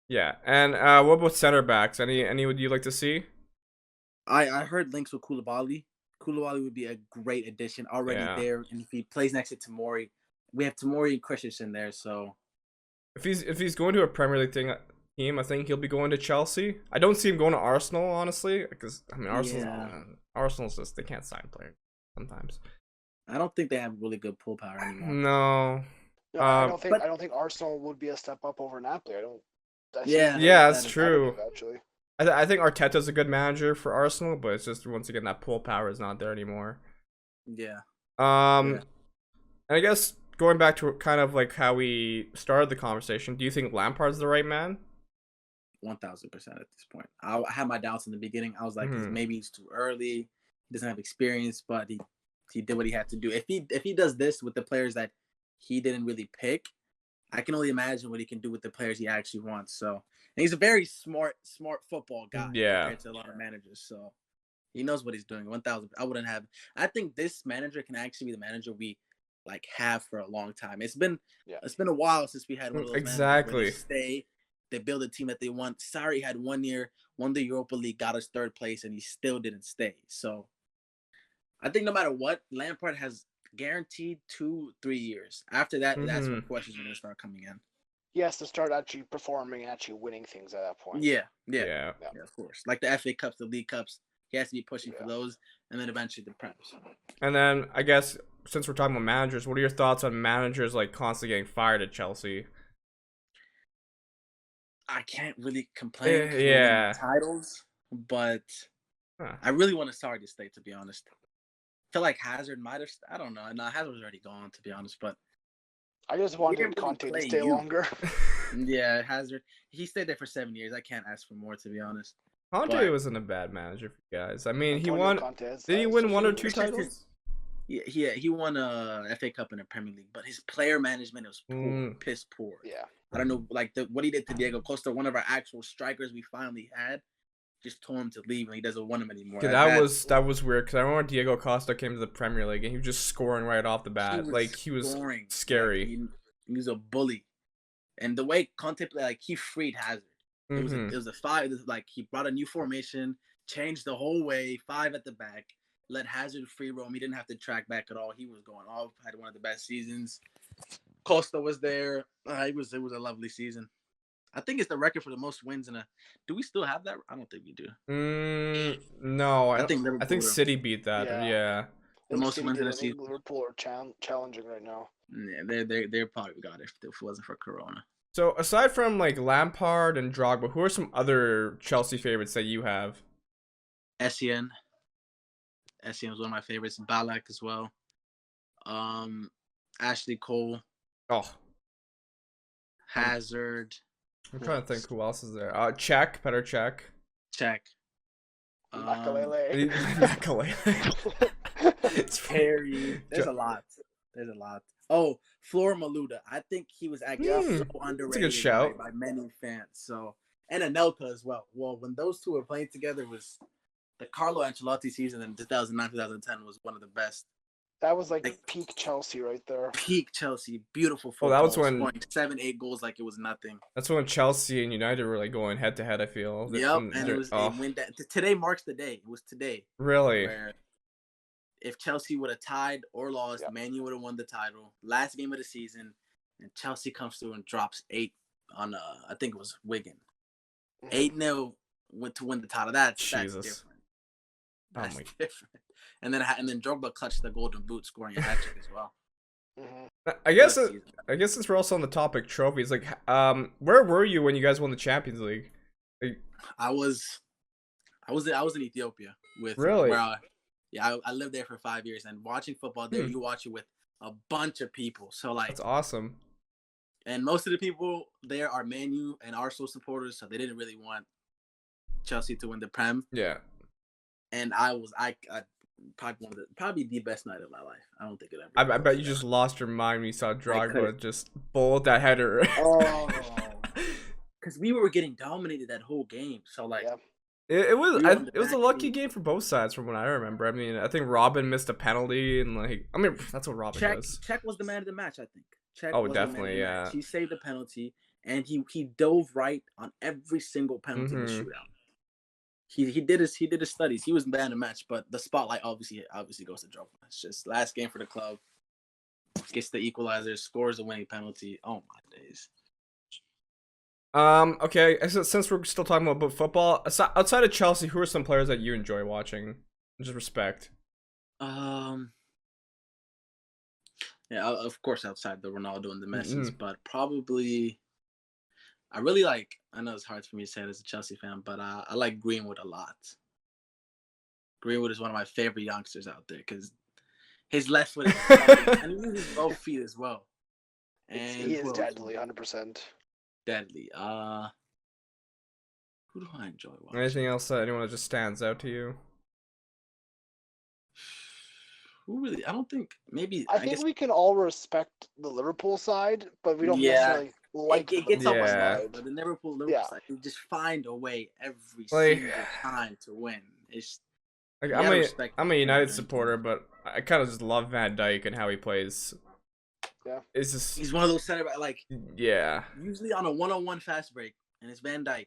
yeah, and what about center backs? Any would you like to see? I heard links with Koulibaly. Koulibaly would be a great addition already there, and if he plays next to Tamori, we have Tamori and Christensen there. So if he's going to a Premier League team, I think he'll be going to Chelsea. I don't see him going to Arsenal, honestly, because I mean Arsenal's just they can't sign players sometimes. I don't think they have really good pull power anymore. No. I don't think Arsenal would be a step up over Napoli. That's true. Actually, I think Arteta's a good manager for Arsenal, but it's just once again that pull power is not there anymore. Yeah. And Yeah. I guess going back to kind of like how we started the conversation, do you think Lampard's the right man? 1,000% at this point. I had my doubts in the beginning. I was like, Mhm. maybe he's too early. He doesn't have experience, but he did what he had to do. If he does this with the players that he didn't really pick, I can only imagine what he can do with the players he actually wants. So, and he's a very smart football guy Yeah. compared to a lot of managers. So he knows what he's doing. 1,000. I wouldn't have. I think this manager can actually be the manager we like have for a long time. It's been a while since we had one of those managers where they Exactly. stay, they build a team that they want. Sarri had 1 year, won the Europa League, got us 3rd place, and he still didn't stay. So I think no matter what, Lampard has guaranteed 2-3 years. After that, that's when Mhm. questions are going to start coming in. He has to start actually performing and actually winning things at that point. Yeah, Yeah. of course. Like the FA Cups, the League Cups, he has to be pushing for those, and then eventually the Prems. And then I guess since we're talking about managers, what are your thoughts on managers like constantly getting fired at Chelsea? I can't really complain because we're winning Yeah. titles, but Huh. I really want Sarri to stay, to be honest. I feel like Hazard might have. I don't know. No, Hazard was already gone, to be honest. But I just he wanted didn't really Conte to play stay you. longer. Yeah, Hazard. He stayed there for 7 years. I can't ask for more, to be honest. Conte But- wasn't a bad manager for you guys. I mean, he Antonio won. Conte has- Did he has win just 1 or been- 2 It's just titles? Yeah, he won a FA Cup and a Premier League, but his player management was poor, piss poor. Yeah. I don't know, like what he did to Diego Costa, one of our actual strikers we finally had, just told him to leave, and he doesn't want him anymore. Yeah, that was weird because I remember Diego Costa came to the Premier League and he was just scoring right off the bat. He was scoring. scary. Like, he was a bully, and the way Conte played, like he freed Hazard. It was a 5. Like he brought a new formation, changed the whole way, 5 at the back, let Hazard free roam. He didn't have to track back at all. He was going off. Had one of the best seasons. Costa was there. It was a lovely season. I think it's the record for the most wins in a. Do we still have that? I don't think we do. No, I think think Liverpool- City beat that. Yeah. Yeah. The most wins in a season. Liverpool are challenging right now. Yeah, they're probably got it if it wasn't for Corona. So aside from like Lampard and Drogba, who are some other Chelsea favorites that you have? Essien was one of my favorites. Ballack as well. Ashley Cole, Oh, Hazard, I'm trying to think who else is there. Czech, Petr Cech. Czech. Makelele. Makelele. It's Perry. There's a lot. Oh, Flor Maluda. I think he was actually so underrated good shout. by many fans. So, and Anelka as well. Well, when those two were playing together, was the Carlo Ancelotti season in 2009-2010 was one of the best. That was like peak Chelsea right there. Peak Chelsea, beautiful football. That was when scoring 7-8 goals like it was nothing. That's when Chelsea and United were like going head to head. I feel. Yep, and it was today marks the day. It was today. Really. Where if Chelsea would have tied or lost, Man U would have won the title. Last game of the season, and Chelsea comes through and drops 8 on I think it was Wigan. 8-0 went to win the title. That's different. That's different. And then Drogba clutched the golden boot, scoring a hat trick as well. I guess since we're also on the topic trophies, like where were you when you guys won the Champions League? Like, I was in Ethiopia with really. I lived there for 5 years, and watching football there, you watch it with a bunch of people. So like that's awesome. And most of the people there are Man U and Arsenal supporters, so they didn't really want Chelsea to win the Prem. Yeah. And I probably the best night of my life. I don't think it ever. I bet you just lost your mind when you saw Drogba just bowl that header. Oh, because we were getting dominated that whole game. So like, it was a lucky game for both sides from what I remember. I mean, I think Robin missed a penalty and that's what Robin does. Czech was the man of the match, I think. Definitely, yeah. He saved the penalty and he dove right on every single penalty in the shootout. He did his studies. He was man of the match, but the spotlight obviously goes to Drogba. It's just last game for the club. Gets the equalizer, scores a winning penalty. Oh my days. Okay. Since we're still talking about football, outside of Chelsea, who are some players that you enjoy watching? Just respect. Yeah, of course, outside the Ronaldo and the Messis, but probably. I really like. I know it's hard for me to say it as a Chelsea fan, but I like Greenwood a lot. Greenwood is one of my favorite youngsters out there because His left foot is fucking, and he uses both feet as well. And He is who else? deadly, 100%. Deadly. Who do I enjoy watching? Anything else that anyone that just stands out to you? Who really? I don't think. Maybe. I think we can all respect the Liverpool side, but we don't necessarily like it gets on my Yeah. nerves. But the Liverpool side, they just find a way every Like- single time to win. It's Like, You gotta respect I'm a that. United supporter, but I kind of just love Van Dijk and how he plays. Yeah. It's just he's one of those center back, like yeah. usually on a 1-on-1 fast break, and it's Van Dijk.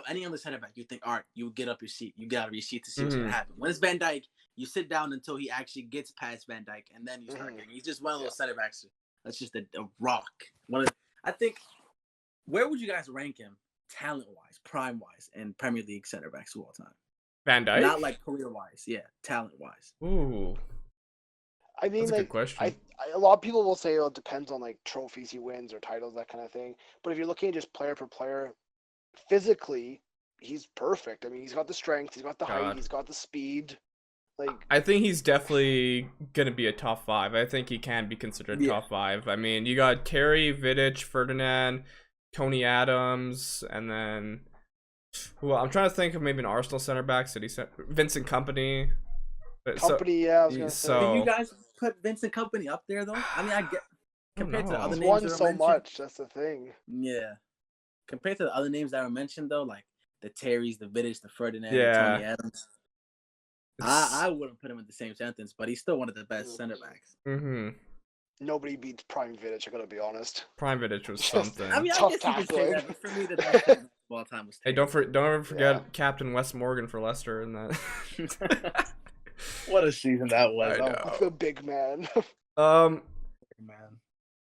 Any other center back, you think, all right, you get up your seat, you get out of your seat to see what's gonna happen. When it's Van Dijk, you sit down until he actually gets past Van Dijk, and then you start getting. He's just one of those center backs. That's just a rock. I think. Where would you guys rank him, talent-wise, prime-wise, and Premier League center backs of all time? Van Dijk? Not like career-wise, yeah, talent-wise. Ooh, I mean, that's a like, good question. a lot of people will say, oh, it depends on like trophies he wins or titles, that kind of thing. But if you're looking at just player per player, physically, he's perfect. I mean, he's got the strength, he's got the height, he's got the speed. Like, I think he's definitely gonna be a top 5. I think he can be considered top 5. I mean, you got Terry, Vidic, Ferdinand, Tony Adams, and then I'm trying to think of maybe an Arsenal center back. Vincent Kompany. yeah, I was gonna say. Did you guys put Vincent Kompany up there though? I mean, I get compared to the other He's names won that so were mentioned, much. That's the thing. Yeah, compared to the other names that were mentioned though, like the Terrys, the Vidic, the Ferdinand, Yeah. the Tony Adams. I wouldn't put him in the same sentence, but he's still one of the best center backs. Nobody beats Prime Vidic, I gotta be honest. Prime Vidic was something. I mean, I Tough guess you could say tackling. that, but for me, the best center back of all time was Hey, Terry. don't ever forget Captain Wes Morgan for Leicester in that. What a season that was! I know. The big man. Man.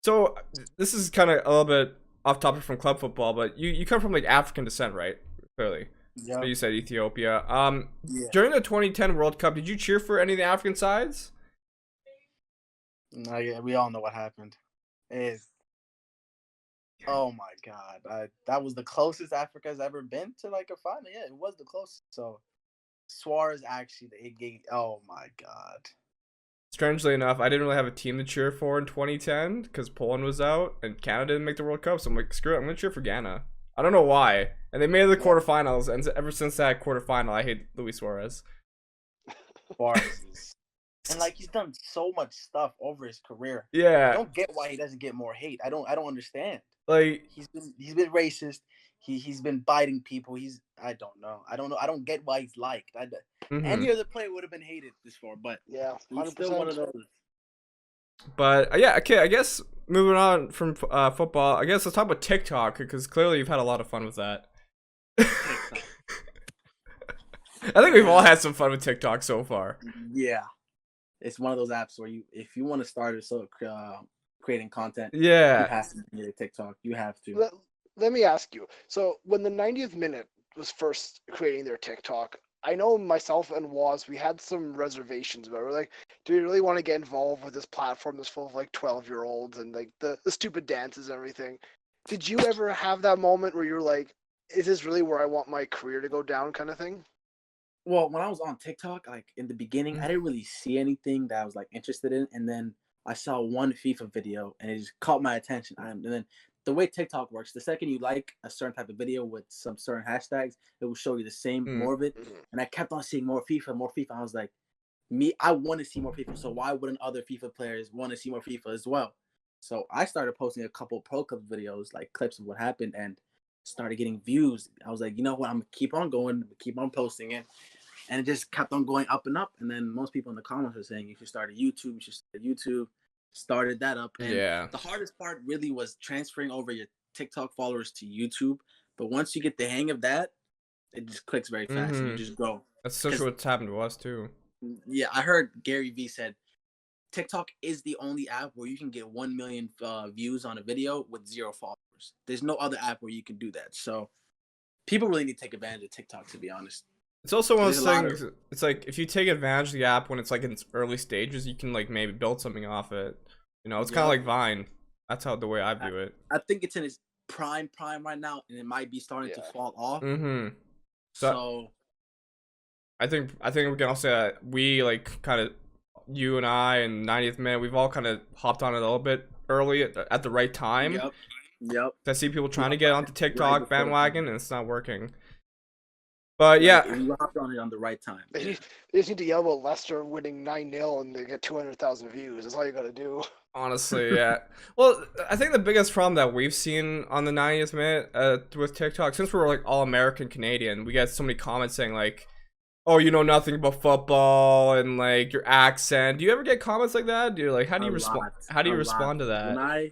So this is kind of a little bit off topic from club football, but you come from like African descent, right? Clearly. Yeah. So you said Ethiopia. Yeah. During the 2010 World Cup, did you cheer for any of the African sides? No, yeah, we all know what happened. Oh my God, that was the closest Africa's ever been to like a final. Yeah, it was the closest. So Suarez actually, oh my God. Strangely enough, I didn't really have a team to cheer for in 2010 because Poland was out and Canada didn't make the World Cup. So I'm like, screw it, I'm gonna cheer for Ghana. I don't know why. And they made the quarterfinals, and ever since that quarterfinal, I hate Luis Suarez. Suarez. And like he's done so much stuff over his career. Yeah. I don't get why he doesn't get more hate. I don't understand. Like He's been racist. He's been biting people. I don't know. I don't get why he's liked. Any other player would have been hated this far, but Yeah, he's still one of 100%. those. But yeah, okay. I guess moving on from football, I guess let's talk about TikTok because clearly you've had a lot of fun with that. I think we've all had some fun with TikTok so far. Yeah, it's one of those apps where if you want to start creating content, you Yeah. have to get a TikTok. You have to. Let me ask you. So when the 90th minute was first creating their TikTok, I know myself and Woz, we had some reservations about it. We're like, do we really want to get involved with this platform that's full of like 12-year-olds and like the stupid dances and everything? Did you ever have that moment where you're like, is this really where I want my career to go down kind of thing? Well, when I was on TikTok, like in the beginning, I didn't really see anything that I was like interested in, and then I saw one FIFA video and it just caught my attention. And then the way TikTok works, the second you like a certain type of video with some certain hashtags, it will show you the same more of it. And I kept on seeing more FIFA, more FIFA. I was like, I want to see more FIFA. So why wouldn't other FIFA players want to see more FIFA as well? So I started posting a couple Pro Cup videos, like clips of what happened, and started getting views. I was like, you know what? I'm gonna keep on going, keep on posting it. And it just kept on going up and up. And then most people in the comments were saying, you should start a YouTube, started that up. And the hardest part really was transferring over your TikTok followers to YouTube. But once you get the hang of that, it just clicks very fast and you just grow. That's essentially what's happened to us too. Yeah, I heard Gary Vee said, TikTok is the only app where you can get 1 million views on a video with 0 followers. There's no other app where you can do that. So people really need to take advantage of TikTok, to be honest. It's also one of those things. It's like if you take advantage of the app when it's like in its early stages, you can like maybe build something off it. You know, it's kind of like Vine. That's how the way I view it. I think it's in its prime right now, and it might be starting to fall off. So I think we can also say that we like kind of you and I and 90th minute, we've all kind of hopped on it a little bit early at the right time. Yep. I see people trying to get onto TikTok Right before bandwagon, and it's not working. But yeah, you hopped on it on the right time. They just need to yell about Leicester winning 9-0 and they get 200,000 views. That's all you gotta do. honestly, yeah. Well, I think the biggest problem that we've seen on the 90th minute with TikTok, since we're like all American Canadian, we get so many comments saying like, "Oh, you know nothing about football," and like your accent. Do you ever get comments like that? Do you like how do you respond? How do you respond to that?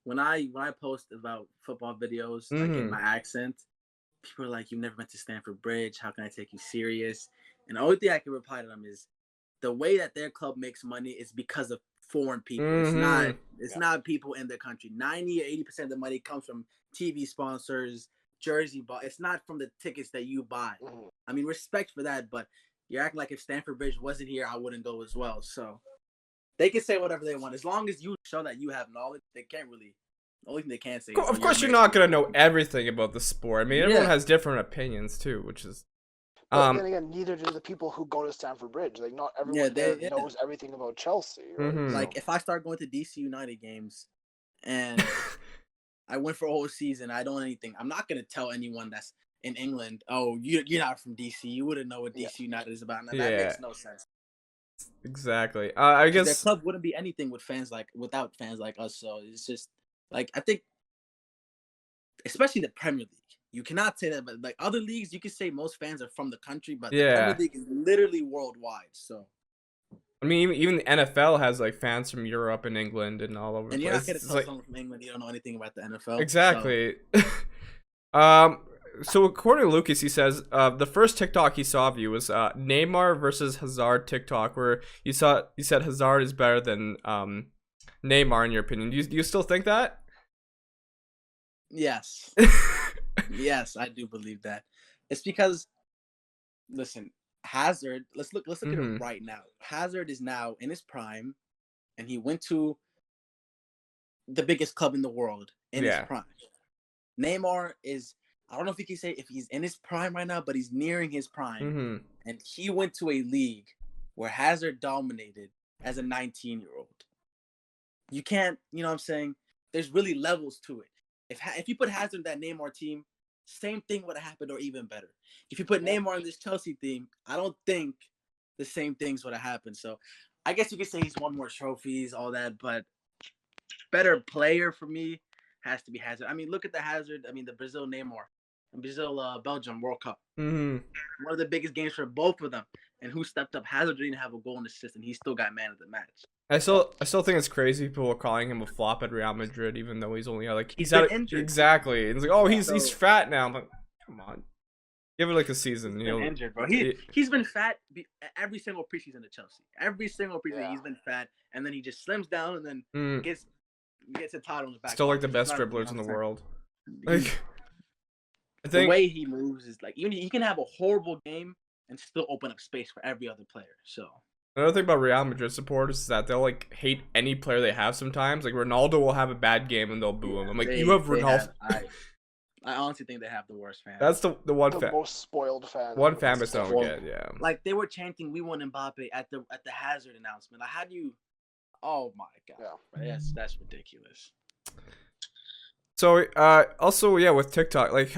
When I post about football videos, like in my accent, people are like, "You've never been to Stamford Bridge. How can I take you serious?" And the only thing I can reply to them is, the way that their club makes money is because of foreign people. It's not people in their country. 90 or 80% of the money comes from TV sponsors, jersey buy. It's not from the tickets that you buy. I mean, respect for that, but you're acting like if Stamford Bridge wasn't here, I wouldn't go as well. So they can say whatever they want as long as you show that you have knowledge. They can't really. The only thing they can't say. Of course, you're not gonna know everything about the sport. I mean, everyone has different opinions too, which is. But then again, neither do the people who go to Stamford Bridge. Like, not everyone there knows everything about Chelsea. Right? Like, if I start going to DC United games, and I went for a whole season, I don't know anything. I'm not gonna tell anyone that's in England, "Oh, you're not from DC. You wouldn't know what DC United is about." That makes no sense. Exactly. I guess their club wouldn't be anything without fans like us. So it's just like, I think, especially the Premier League. You cannot say that, but like other leagues, you can say most fans are from the country, but the Premier League is literally worldwide. So, I mean, even the NFL has like fans from Europe and England and all over. And you're not gonna tell someone from England you don't know anything about the NFL. Exactly. So according to Lucas, he says the first TikTok he saw of you was Neymar versus Hazard TikTok, where you said Hazard is better than Neymar in your opinion. Do you still think that? Yes. Yes, I do believe that. It's because, listen, Hazard. Let's look at it right now. Hazard is now in his prime, and he went to the biggest club in the world in his prime. Neymar is, I don't know if you can say if he's in his prime right now, but he's nearing his prime. And he went to a league where Hazard dominated as a 19-year-old. You can't, you know what I'm saying? There's really levels to it. If you put Hazard in that Neymar team, same thing would have happened or even better. If you put Neymar in this Chelsea team, I don't think the same things would have happened. So I guess you could say he's won more trophies, all that, but better player for me has to be Hazard. I mean, look at the Brazil Neymar and Belgium World Cup. One of the biggest games for both of them. And who stepped up? Hazard didn't have a goal and assist, and he still got man of the match. I still think it's crazy people are calling him a flop at Real Madrid, even though he's only he's injured. Exactly. It's like, oh, he's fat now. I'm like, come on, give it like a season. He's been injured, bro. He's been fat every single preseason at Chelsea. Every single preseason he's been fat, and then he just slims down and then gets a title in the back. Still like the best dribblers in the world. Like, I think the way he moves is like, even he can have a horrible game and still open up space for every other player. So. Another thing about Real Madrid supporters is that they'll like hate any player they have sometimes. Like Ronaldo will have a bad game and they'll boo him. I'm like, you have Ronaldo. I honestly think they have the worst fans. That's the most spoiled fan. One fan base don't get, yeah. Like they were chanting, "We want Mbappe" at the Hazard announcement. Like, how do you? Oh my god, that's ridiculous. So also with TikTok, like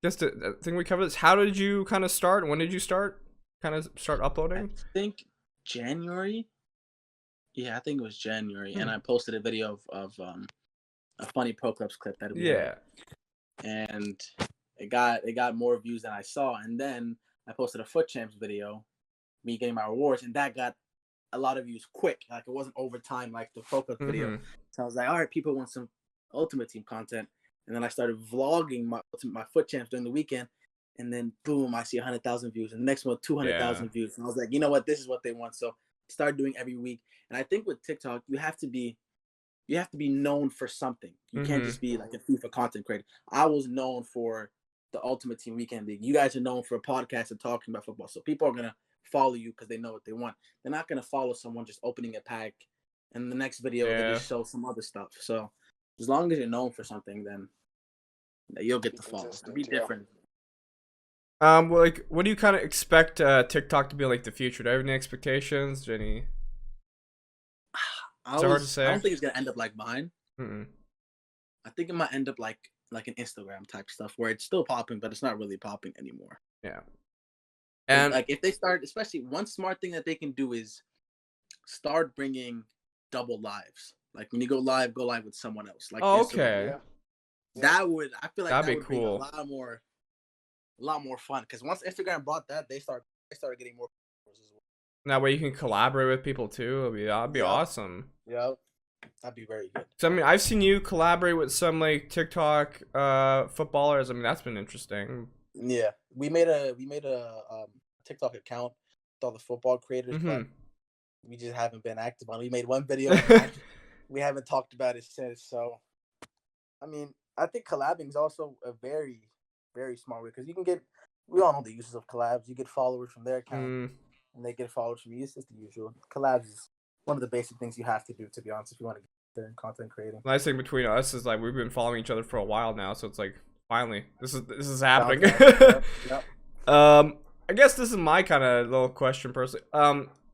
just I think we covered this. How did you kind of start? When did you start uploading? I think January. Yeah, I think it was January, and I posted a video of a funny Pro Clubs clip that we had. And it got more views than I saw, and then I posted a Foot Champs video, me getting my rewards, and that got a lot of views quick. Like it wasn't over time like the Pro Clubs video. So I was like, all right, people want some Ultimate Team content, and then I started vlogging my Foot Champs during the weekend. And then boom, I see 100,000 views, and the next one 200,000 views. And I was like, you know what, this is what they want. So start doing every week. And I think with TikTok, you have to be known for something. You can't just be like a FIFA content creator. I was known for the Ultimate Team Weekend League. You guys are known for a podcast and talking about football. So people are gonna follow you because they know what they want. They're not gonna follow someone just opening a pack and the next video they just show some other stuff. So as long as you're known for something, then you'll get the follow. Be different. Well, like, what do you kind of expect TikTok to be like the future? Do you have any expectations? Any? It's hard to say. I don't think it's gonna end up like mine. Mm-mm. I think it might end up like an Instagram type stuff where it's still popping, but it's not really popping anymore. Yeah. And And like if they start, especially one smart thing that they can do is start bringing double lives. Like when you go live with someone else. Like oh, Instagram. okay. Yeah. That would, I feel like That'd that be would bring cool. a lot more fun. Because once Instagram brought that, they started getting more followers as well. That way you can collaborate with people too. That'd be Yep. awesome. Yeah, that'd be very good. So I mean, I've seen you collaborate with some like TikTok footballers. I mean, that's been interesting. Yeah, we made a TikTok account with all the football creators, but we just haven't been active on it. We made one video, and we haven't talked about it since. So, I mean, I think collabing is also a very, very smart way because we all know the uses of collabs. You get followers from their account, and they get followers from you. It's just the usual. Collabs is one of the basic things you have to do, to be honest, if you want to get there in content creating. The nice thing between us is like we've been following each other for a while now, so it's like finally this is happening. Yep. I guess this is my kind of little question personally.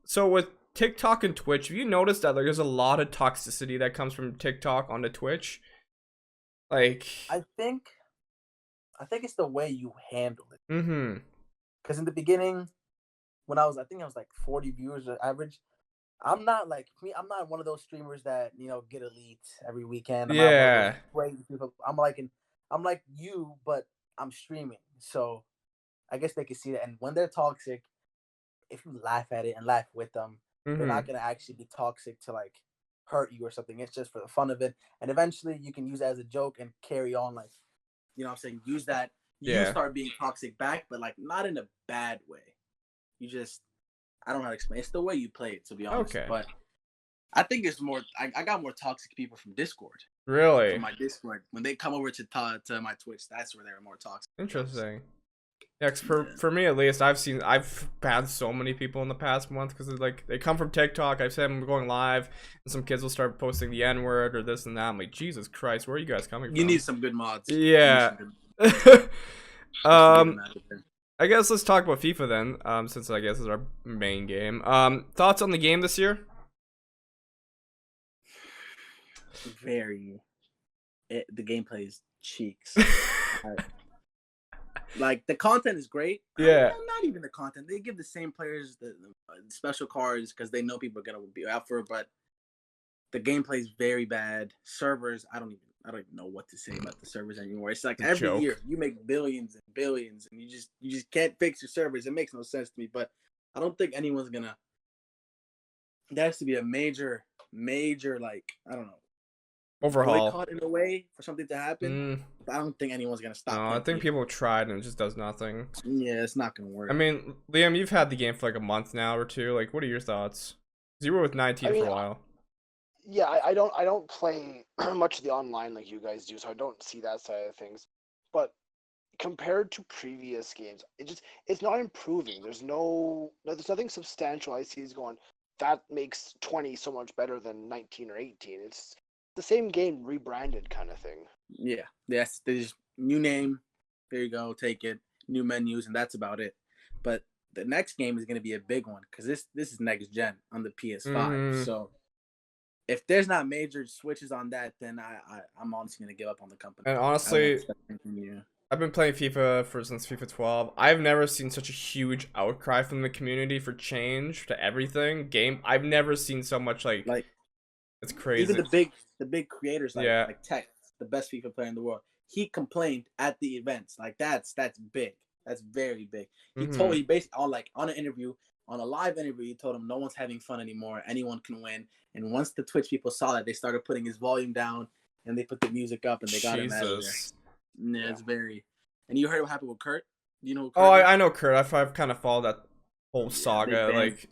So with TikTok and Twitch, have you noticed that there's a lot of toxicity that comes from TikTok onto Twitch? Like, I think it's the way you handle it. mm-hmm. Because in the beginning, when I think I was like 40 viewers average. I'm not one of those streamers that get elite every weekend. I'm Yeah. I'm like you, but I'm streaming, so I guess they can see that. And when they're toxic, if you laugh at it and laugh with them, they're not gonna actually be toxic to like hurt you or something. It's just for the fun of it, and eventually you can use it as a joke and carry on. Like, what I'm saying, use that. You start being toxic back, but like not in a bad way. You just, I don't know how to explain. It's the way you play it, to be honest. Okay. But I think it's more. I got more toxic people from Discord. Really? From my Discord, when they come over to my Twitch, that's where they're more toxic. Interesting. Yeah, 'cause for me at least, I've banned so many people in the past month because like they come from TikTok. I've said I'm going live, and some kids will start posting the N-word or this and that. I'm like, Jesus Christ, where are you guys coming from? You need some good mods. Yeah. I guess let's talk about FIFA then, since I guess is our main game. Thoughts on the game this year? The gameplay is cheeks. Like the content is great. Yeah. Not even the content. They give the same players the special cards because they know people are gonna be out for it. But the gameplay is very bad. Servers, I don't even know what to say about the servers anymore. It's like every year you make billions and billions, and you just can't fix your servers. It makes no sense to me. But I don't think anyone's gonna. There has to be a major like, I don't know, overhaul boycott in a way for something to happen. But I don't think anyone's gonna stop. No, I think people have tried and it just does nothing. Yeah, it's not gonna work. I mean, Liam, you've had the game for like a month now or two. Like, what are your thoughts? 'Cause you were with 19 for a while. Yeah, I don't play much of the online like you guys do, so I don't see that side of things. But compared to previous games, it's not improving. There's nothing substantial I see is going, that makes 20 so much better than 19 or 18. It's the same game rebranded kind of thing. Yeah, yes, there's new name. There you go, take it. New menus, and that's about it. But the next game is going to be a big one because this is next gen on the PS5. So if there's not major switches on that, then I'm honestly going to give up on the company. And honestly, I've been playing FIFA since FIFA 12. I've never seen such a huge outcry from the community for change to everything. I've never seen so much like it's crazy. Even the big creators like Tech, the best FIFA player in the world, he complained at the events. Like that's big. That's very big. He basically on an interview, on a live interview, he told him no one's having fun anymore. Anyone can win. And once the Twitch people saw that, they started putting his volume down and they put the music up and they got him out of there. Yeah, it's very. And you heard what happened with Kurt? You know? Kurt I know Kurt. I've kind of followed that whole saga. Like,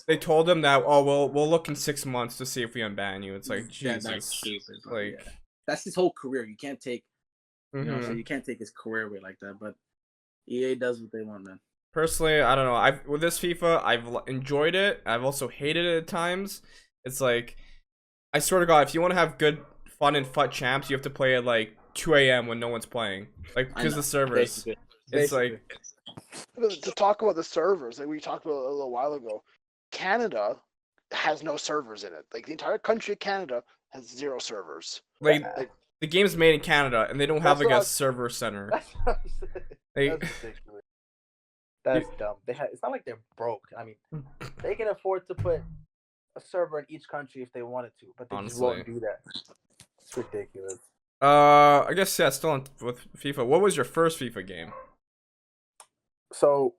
they told him that we'll look in 6 months to see if we unban you. It's like Jesus. That's stupid. Like that's his whole career. You can't take. You know, so you can't take his career away like that. But EA does what they want, man. Personally, I don't know. With this FIFA, I've enjoyed it. I've also hated it at times. It's like, I swear to God, if you want to have good fun and FUT champs, you have to play at like 2 a.m. when no one's playing, like because the servers. It's like to talk about the servers, like we talked about a little while ago. Canada has no servers in it. Like the entire country of Canada has 0 servers. Like Like, the game's made in Canada, and they don't have That's like a what server center. That's what I'm saying. Like, That's ridiculous. That's dumb. It's not like they're broke. I mean, they can afford to put a server in each country if they wanted to, but they just won't Honestly. do that. It's ridiculous. I guess yeah, still with FIFA. What was your first FIFA game? So,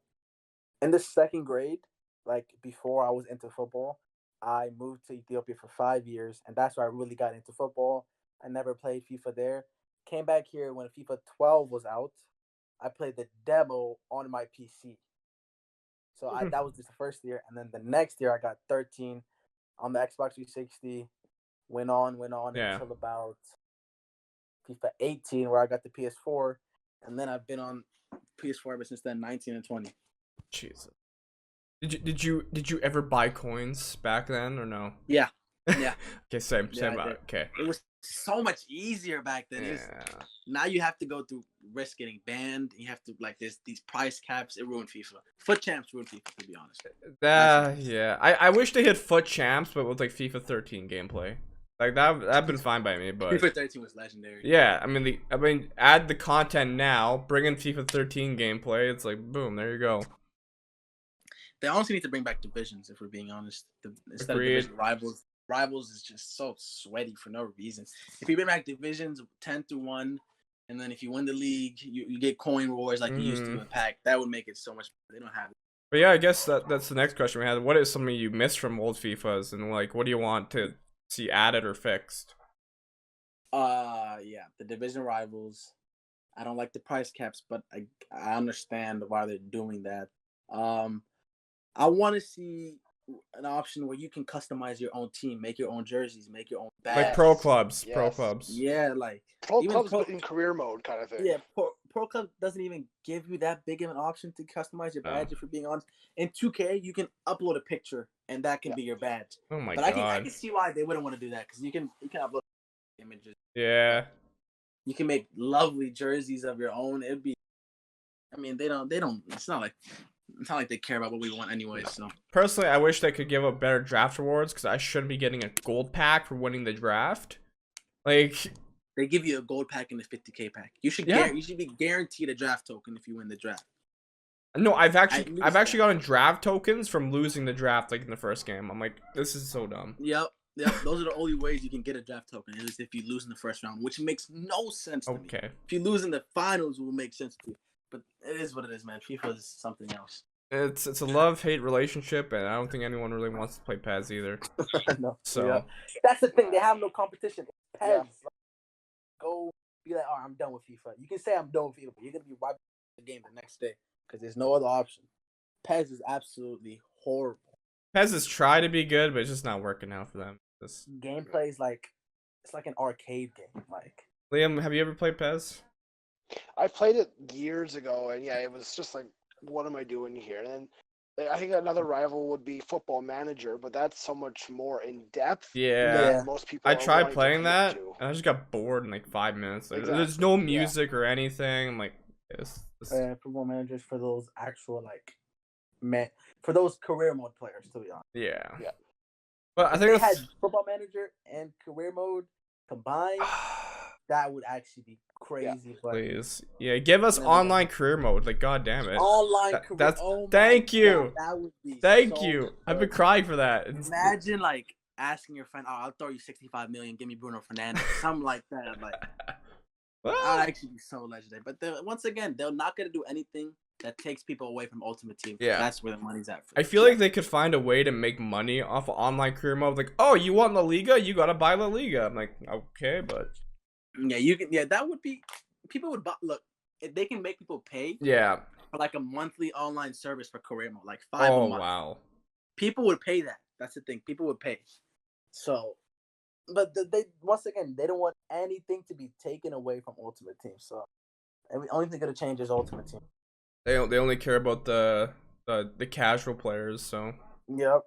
in the 2nd grade, like before I was into football, I moved to Ethiopia for 5 years, and that's where I really got into football. I never played FIFA there. Came back here when FIFA 12 was out. I played the demo on my PC. So that was just the first year, and then the next year I got 13 on the Xbox 360. Went on Yeah. until about FIFA 18, where I got the PS4, and then I've been on PS4 ever since then, 19 and 20. Jesus. Did you ever buy coins back then or no? Yeah. Yeah. Okay, same. Yeah, I did. Okay. It was so much easier back then. Yeah. Now you have to go through risk getting banned. You have to there's these price caps. It ruined FIFA. Foot champs ruined FIFA, to be honest. Yeah. I wish they had foot champs, but with like FIFA 13 gameplay. Like that'd been fine by me, but FIFA 13 was legendary. yeah, I mean, add the content now, bring in FIFA 13 gameplay. It's like boom, there you go. They honestly need to bring back divisions, if we're being honest. Instead Agreed. of division, rivals is just so sweaty for no reason. If you bring back divisions 10-1, and then if you win the league, you get coin rewards like you used to in Pack, that would make it so much better. They don't have it. But yeah, I guess that's the next question we had. What is something you miss from old FIFAs, and like, what do you want to see added or fixed? Yeah, the division rivals. I don't like the price caps, but I understand why they're doing that. I want to see an option where you can customize your own team, make your own jerseys, make your own badge. Like pro clubs, Yes. pro clubs. Yeah, like pro even clubs pro- but in career mode kind of thing. yeah, pro club doesn't even give you that big of an option to customize your badge. If you're being honest, in 2K you can upload a picture and that can be your badge. Oh my But god. I can see why they wouldn't want to do that, because you can upload images. Yeah. You can make lovely jerseys of your own. It'd be. I mean, they don't. It's not like they care about what we want anyway. So Personally, I wish they could give up better draft rewards because I shouldn't be getting a gold pack for winning the draft. Like, they give you a gold pack and a 50K pack. You should be guaranteed a draft token if you win the draft. no, I've actually gotten draft tokens from losing the draft like in the first game. I'm like, this is so dumb. Yep. Those are the only ways you can get a draft token, is if you lose in the first round, which makes no sense to me. Okay. If you lose in the finals, it will make sense to you. But it is what it is, man. FIFA is something else. It's a love-hate relationship, and I don't think anyone really wants to play PES either. No. So Yeah. That's the thing. They have no competition. PES. Yeah. Like, go be like, I'm done with FIFA. You can say I'm done with FIFA, but you're gonna be wiping the game the next day because there's no other option. PES is absolutely horrible. PES has tried to be good, but it's just not working out for them. Gameplay is it's like an arcade game. Like, Liam, have you ever played PES? I played it years ago, and yeah, it was just like, what am I doing here? And then I think another rival would be Football Manager, but that's so much more in depth. Yeah. than most people. I are tried wanting to playing commit that, to. and I just got bored in like 5 minutes. There's Exactly. no music or anything. I'm like, Football Managers for those actual for those career mode players, to be honest. yeah. Yeah. But I If think they that's had Football Manager and career mode combined, that would actually be crazy. But please, yeah, give us Yeah. online career mode. Like, god damn it. online That- career, that's- oh my thank you. God, that would be Thank so you. I've good. been crying for that. Imagine asking your friend, "Oh, I'll throw you 65 million. Give me Bruno Fernandes," something like that. Like, I'd actually be so legendary. But once again, they're not gonna do anything that takes people away from Ultimate Team. Yeah. That's where the money's at. I feel like they could find a way to make money off of online career mode. Like, oh, you want La Liga? You gotta buy La Liga. I'm like, okay, but yeah, you can. Yeah, that would be. People would buy. Look, if they can make people pay yeah. for like a monthly online service for career mode, like $5 Oh a month. wow. People would pay that. That's the thing. People would pay. So, but they once again, they don't want anything to be taken away from Ultimate Team. So, the only thing gonna change is Ultimate Team. They only care about the casual players. So. Yep.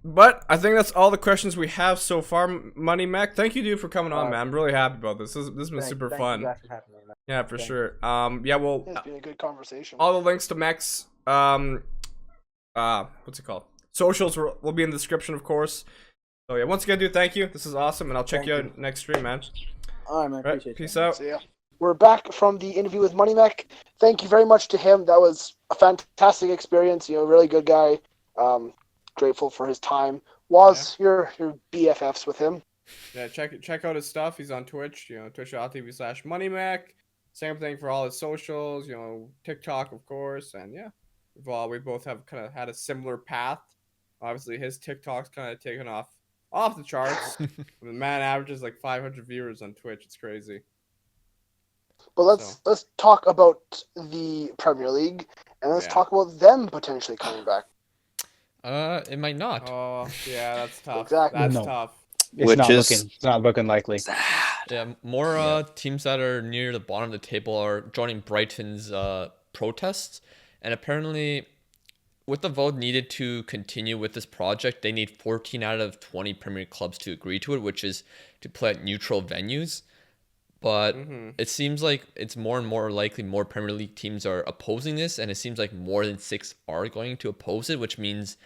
But I think that's all the questions we have so far, MoneyMeq. Thank you, dude, for coming on, man. I'm really happy about this. This has been super fun. You guys for having me, man. Yeah, for Thank sure. Yeah, well, It's been a good conversation. all the links to Meq's what's it called? Socials will be in the description, of course. So yeah, once again, dude, thank you. This is awesome, and I'll check Thank you you. out next stream, man. All right, man. All right, Appreciate peace you. out. So, yeah. We're back from the interview with MoneyMeq. Thank you very much to him. That was a fantastic experience. Really good guy. Grateful for his time. Your BFFs with him. Yeah, check out his stuff. He's on Twitch, twitch.tv/MoneyMeq. Same thing for all his socials, TikTok, of course, and yeah. We both have kind of had a similar path. Obviously, his TikTok's kind of taken off the charts. The man averages like 500 viewers on Twitch. It's crazy. But let's talk about the Premier League, and let's talk about them potentially coming back. It might not. Oh, yeah, that's tough. Exactly. That's No. tough. It's not looking likely. Yeah, more teams that are near the bottom of the table are joining Brighton's protests, and apparently, with the vote needed to continue with this project, they need 14 out of 20 Premier League clubs to agree to it, which is to play at neutral venues. But it seems like it's more and more likely more Premier League teams are opposing this, and it seems like more than 6 are going to oppose it, which means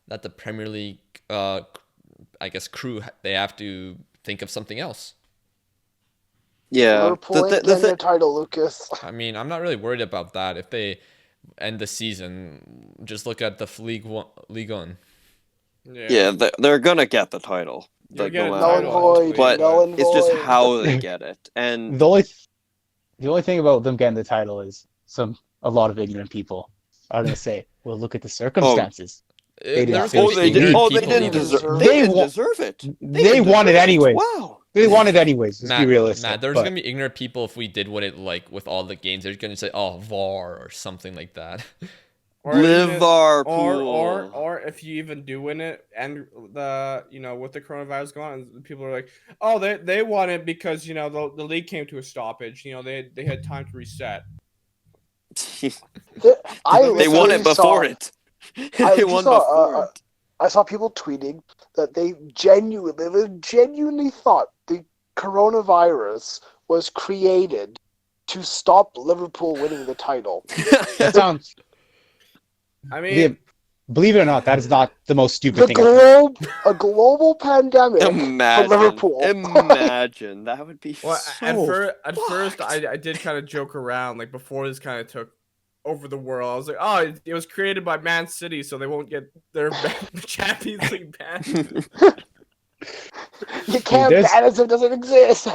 that the Premier League, crew, they have to think of something else. Yeah. Liverpool ain't getting their title, Lucas. I mean, I'm not really worried about that. If they end the season, just look at the League One. Yeah, they're gonna get the title. But It's just how they get it. And the only thing about them getting the title is a lot of ignorant people are gonna say, "Well, look at the circumstances." They didn't deserve it. They won it anyways. Wow. They won it anyways. Let's be realistic. Matt, there's gonna be ignorant people if we did win it like with all the games. They're gonna say, "Oh, VAR" or something like that. Liverpool. Or if you even do win it, and with the coronavirus going on, people are like, "Oh, they won it because the league came to a stoppage. They had time to reset." They won it before it. I saw people tweeting that they genuinely thought the coronavirus was created to stop Liverpool winning the title. That sounds. I mean, believe it or not, that is not the most stupid thing. A global pandemic for Liverpool. Imagine that would be. Well, so at first, I did kind of joke around like before this kind of took over the world. I was like, oh, it was created by Man City, so they won't get their Champions League banned. You can't ban us if it doesn't exist.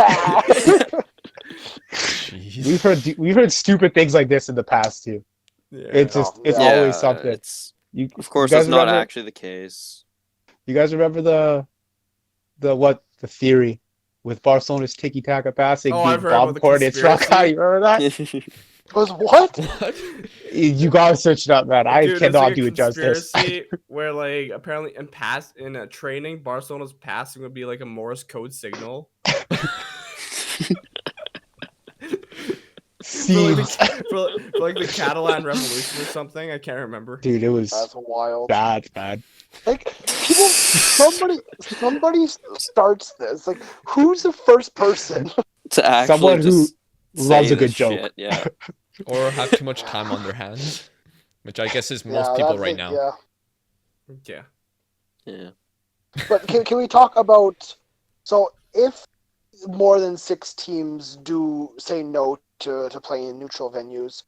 We've heard stupid things like this in the past too. Yeah. It's always something. Of course, that's not actually the case. You guys remember the theory with Barcelona's tiki-taka passing being Bob Cornet's Rockeye? You remember that? Was what? You gotta search it up, man. I cannot do it justice. Where apparently in training, Barcelona's passing would be like a Morse code signal. for the Catalan Revolution or something. I can't remember. Dude, it was that's wild. Bad. Like somebody starts this. Like, who's the first person to actually someone who loves a good joke? Shit, yeah. Or have too much time on their hands, which I guess is most people right now. Yeah. But can we talk about, so if more than 6 teams do say no to playing in neutral venues,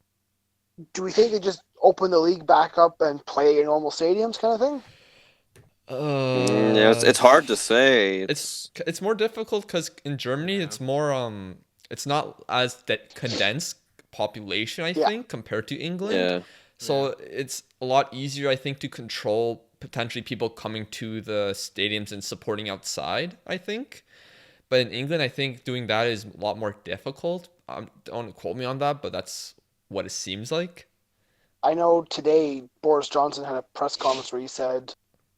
do we think they just open the league back up and play in normal stadiums kind of thing? It's hard to say. It's more difficult because in Germany it's more it's not as condensed population I think compared to England. Yeah. So it's a lot easier I think to control potentially people coming to the stadiums and supporting outside, I think. But in England, I think doing that is a lot more difficult. Don't quote me on that, but that's what it seems like. I know today Boris Johnson had a press conference where he said,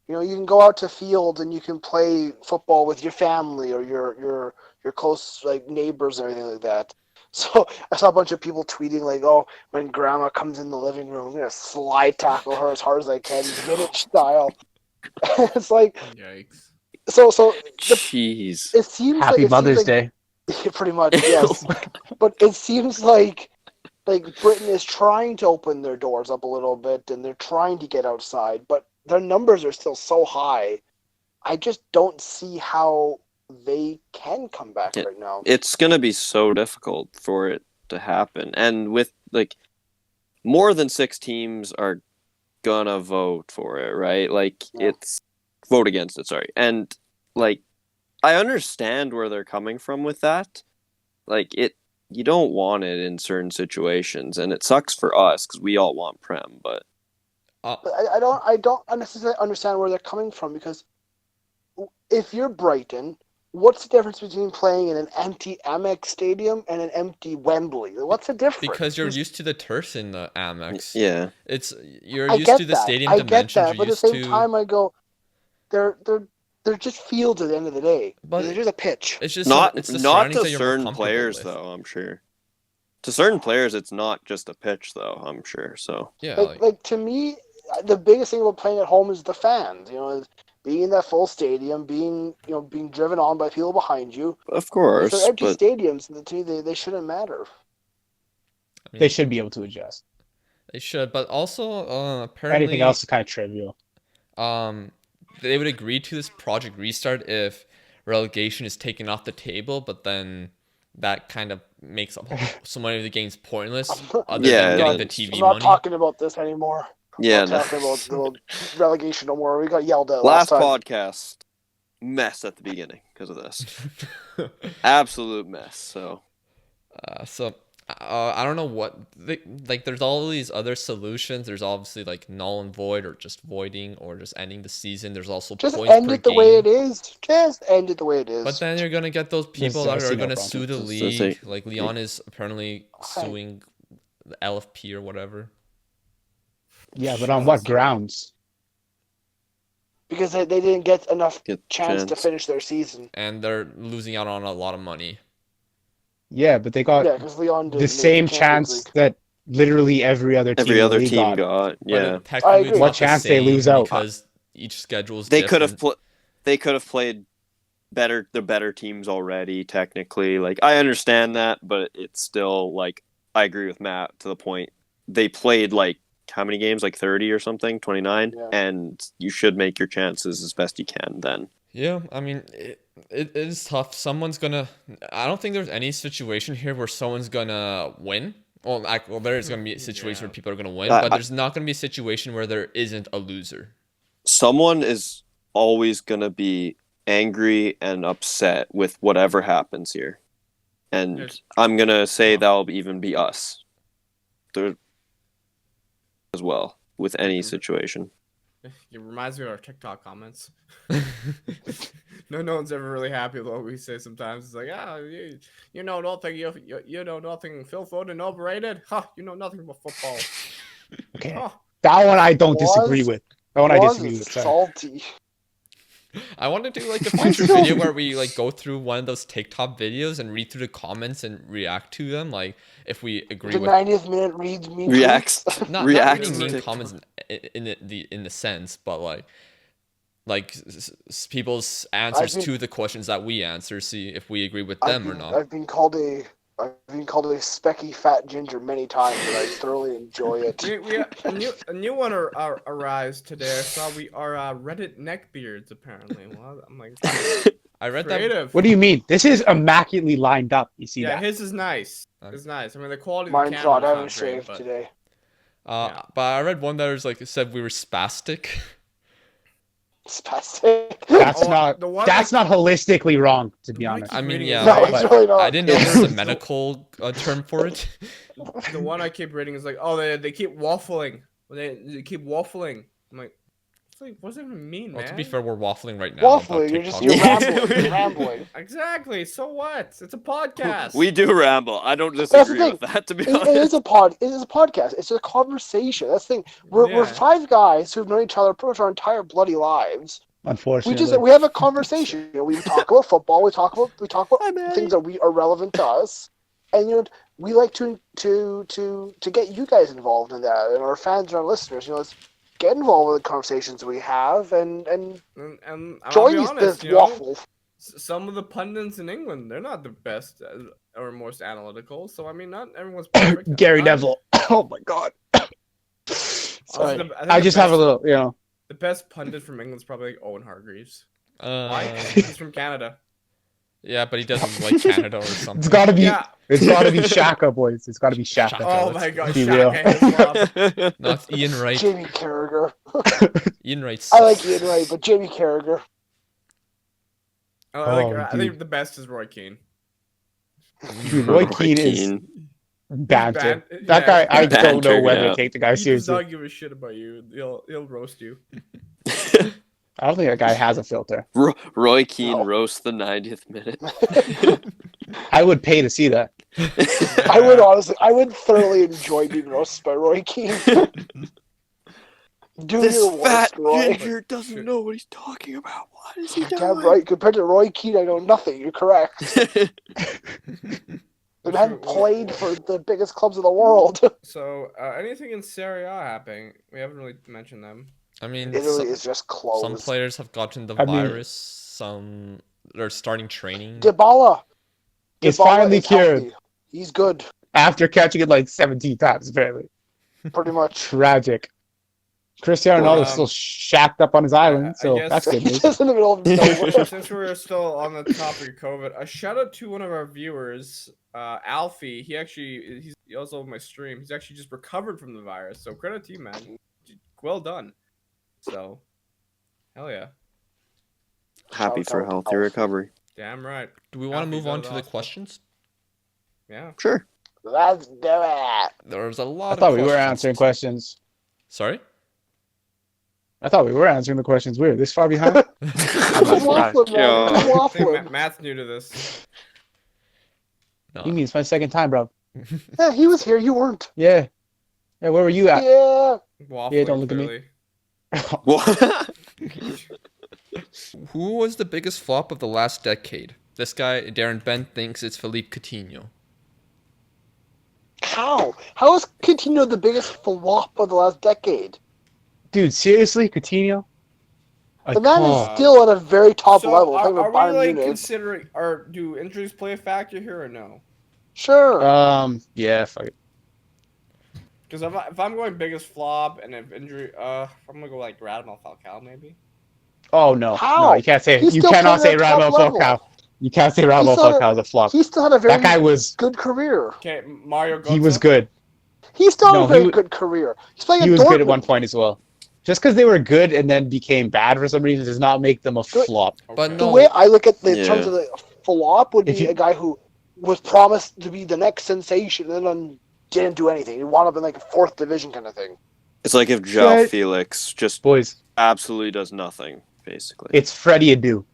you can go out to field and you can play football with your family or your close neighbors and everything like that. So I saw a bunch of people tweeting oh, when grandma comes in the living room, I'm gonna slide tackle her as hard as I can, vintage style. It's like, yikes. So jeez. It seems Happy Mother's Day. Pretty much, yes. But it seems like Britain is trying to open their doors up a little bit and they're trying to get outside, but their numbers are still so high. I just don't see how they can come back right now. It's going to be so difficult for it to happen. And with, like, more than 6 teams are going to vote for it, right? Like, it's vote against it, sorry. And, like, I understand where they're coming from with that. Like, you don't want it in certain situations, and it sucks for us because we all want Prem, but I don't necessarily understand where they're coming from, because if you're Brighton, what's the difference between playing in an empty Amex Stadium and an empty Wembley? What's the difference? Because you're used to the turf in the Amex. Yeah. You're I used get to the that. stadium I dimensions. get that, but at the same to... time, I go, they're just fields at the end of the day. But they're just a pitch. It's just not the to surroundings that you're more certain comfortable players, with. though, I'm sure. To certain players, it's not just a pitch, though, I'm sure. So Yeah, like to me, the biggest thing about playing at home is the fans. You know, is being in that full stadium, being driven on by people behind you. of course, If they're empty but stadiums, to me, they shouldn't matter. I mean, They should be able to adjust. They should, but also apparently Anything else is kind of trivial. They would agree to this project restart if relegation is taken off the table, but then that kind of makes so many of the games pointless, other than getting the TV I'm not money. talking about this anymore. yeah. I'm not talking about the relegation no more. We got yelled at Last time. podcast, mess at the beginning because of this. Absolute mess. So I don't know what there's all these other solutions. There's obviously like null and void, or just voiding, or just ending the season. There's also Just points end per it the game. way it is. Just end it the way it is. But then you're gonna get those people Yes, that I see are no gonna problem. sue the So league. say- Like Leon is apparently suing the LFP or whatever. Yeah, but on what grounds? Because they didn't get enough Get chance to chance. finish their season. And they're losing out on a lot of money. Yeah, but they got Yeah, because Leon didn't the make same Champions chance League. that literally every other team every in the other league team got. got, But yeah. technically agree. it's What not the chance they same lose out? because each schedule is They could different. have they could have played the better teams already. Technically, like I understand that, but it's still like I agree with Matt to the point. They played like how many games? Like 30 or something, 29, Yeah. and you should make your chances as best you can. Then Yeah, I mean, it is tough. Someone's gonna. I don't think there's any situation here where someone's gonna win. Well, there is gonna be a situation where people are gonna win, but there's not gonna be a situation where there isn't a loser. someone is always gonna be angry and upset with whatever happens here, and There's- I'm gonna say that'll even be us. There as well with any situation. It reminds me of our TikTok comments. No one's ever really happy with what we say sometimes. It's like, you know nothing. You know nothing. Phil Foden overrated. You know nothing about football. Okay. Huh. That one I don't Was- disagree with. That one I Was disagree with. Sorry. salty. I want to do like a future video where we like go through one of those TikTok videos and read through the comments and react to them. Like if we agree The with 90th minute reads me. Reacts. not reacts really mean to- comments in the sense, but like people's answers been- to the questions that we answer. See if we agree with I've them or been, not. I've been called a specky fat ginger many times, and I thoroughly enjoy it. We a new one arrives today. I saw we are Reddit neckbeards apparently. Well, I'm like I read that. creative. What do you mean? This is immaculately lined up. You see Yeah, that? his is nice. It's nice. I mean, the quality of Mine's the not. camera I is haven't not great, shaved but today. Yeah. But I read one that was like said we were spastic. Spastic. That's Oh, not. the one That's not holistically wrong, to be The one honest. I mean, reading yeah, is No, like- it's really not. I didn't know there was a medical term for it. the one I keep reading is like, oh, they keep waffling. They keep waffling. I'm like, it's like, what does that even mean, Well, man? to be fair, we're waffling right now. about Waffling. You're just TikTok. you're rambling. Exactly. So what? It's a podcast. We do ramble. I don't the disagree thing. with that, to be It honest. is a podcast. It's a conversation. That's the thing. We're Yeah. 5 guys who've known each other pretty much our entire bloody lives. Unfortunately, We have a conversation. We talk about football. We talk about things that we are relevant to us, and we like to get you guys involved in that, and our fans and our listeners. Let's get involved with the conversations we have, and and I'll join be this honest, waffle. some of the pundits in England, they're not the best or most analytical. So I mean, not everyone's perfect. Gary Not- Neville. Oh my God. Also, Sorry. think I the just have a best- little, The best pundit from England's probably like Owen Hargreaves. Uh, Why? He's from Canada. yeah, but he doesn't like Canada or something. It's gotta be. Yeah. It's gotta be Shaka, boys. It's gotta be Shaka. Shaka. Oh let's my God, be real. Shaka and Flop. No, it's Ian Wright. Jamie Carragher. Ian Wright's. I like Ian Wright, but Jamie Carragher. I dude. think the best is Roy Keane. Dude, Roy Keane is banter. Ban- That yeah. guy, I Banter, don't know whether yeah. to take the guy He does seriously. not give a shit about you. He'll roast you. I don't think that guy has a filter. Roy Keane No. roast the 90th minute. I would pay to see that. I would honestly, I would thoroughly enjoy being roasted by Roy Keane. Do This your fat worst, Roy. ginger doesn't know what he's talking about. What is he doing? Damn right. Compared to Roy Keane, I know nothing. You're correct. The man played for the biggest clubs in the world. So, anything in Serie A happening? We haven't really mentioned them. I mean, Italy is just some closed. players have gotten the I mean- virus. Some are starting training. Dybala. It's Dybala finally is healthy. cured He's good, after catching it like 17 times, apparently. pretty much. Tragic. Cristiano Ronaldo's still shacked up on his island, I so guess- that's good He's news. just in the middle of nowhere. Since we're still on the topic of COVID, a shout out to one of our viewers, Alfie. He's also on my stream. He's actually just recovered from the virus. So credit to you, man. Well done. So, hell yeah. Happy Shout for a out healthy Alf. recovery. Damn right. Do we want to Alfie's move out on of to the the hospital. questions? Yeah. Sure. Let's do it. There's a I lot thought of we were questions. answering questions. Sorry? I thought we were answering the questions. We're this far behind. Quit waffling, man. Yeah. Quit I think waffling. Matt's new to this. No. You mean it's my second time, bro? Yeah, he was here. You weren't. Yeah. Yeah, where were you at? Yeah. Waffling, don't look at me. clearly. What? Who was the biggest flop of the last decade? This guy, Darren Ben, thinks it's Philippe Coutinho. How? How is Coutinho the biggest flop of the last decade? Dude, seriously, Coutinho? The man oh, is still at a very top So level. Are, Talking are about we Bayern like Munich. considering, or do injuries play a factor here or no? Sure. yeah, fuck it. Because if I'm going biggest flop and if injury, I'm gonna go like Radamel Falcao maybe. Oh no, How? no, you can't say. He's You still cannot say playing at top Radamel level. Falcao. You can't say Radamel still had a- Falcao is a flop. he still had a very That guy was. good career. Okay, Mario Götze. He was good. He still had No, a very he wa- good career. He's playing He at was Dortmund. good at one point as well. Just because they were good and then became bad for some reason does not make them a flop. But Okay. The no. way I look at the in Yeah. terms of the flop would If be you- a guy who was promised to be the next sensation and then didn't do anything. He wound up in like a fourth division kind of thing. It's like if João Right. Felix just Boys, absolutely does nothing, basically. it's Freddie Adu.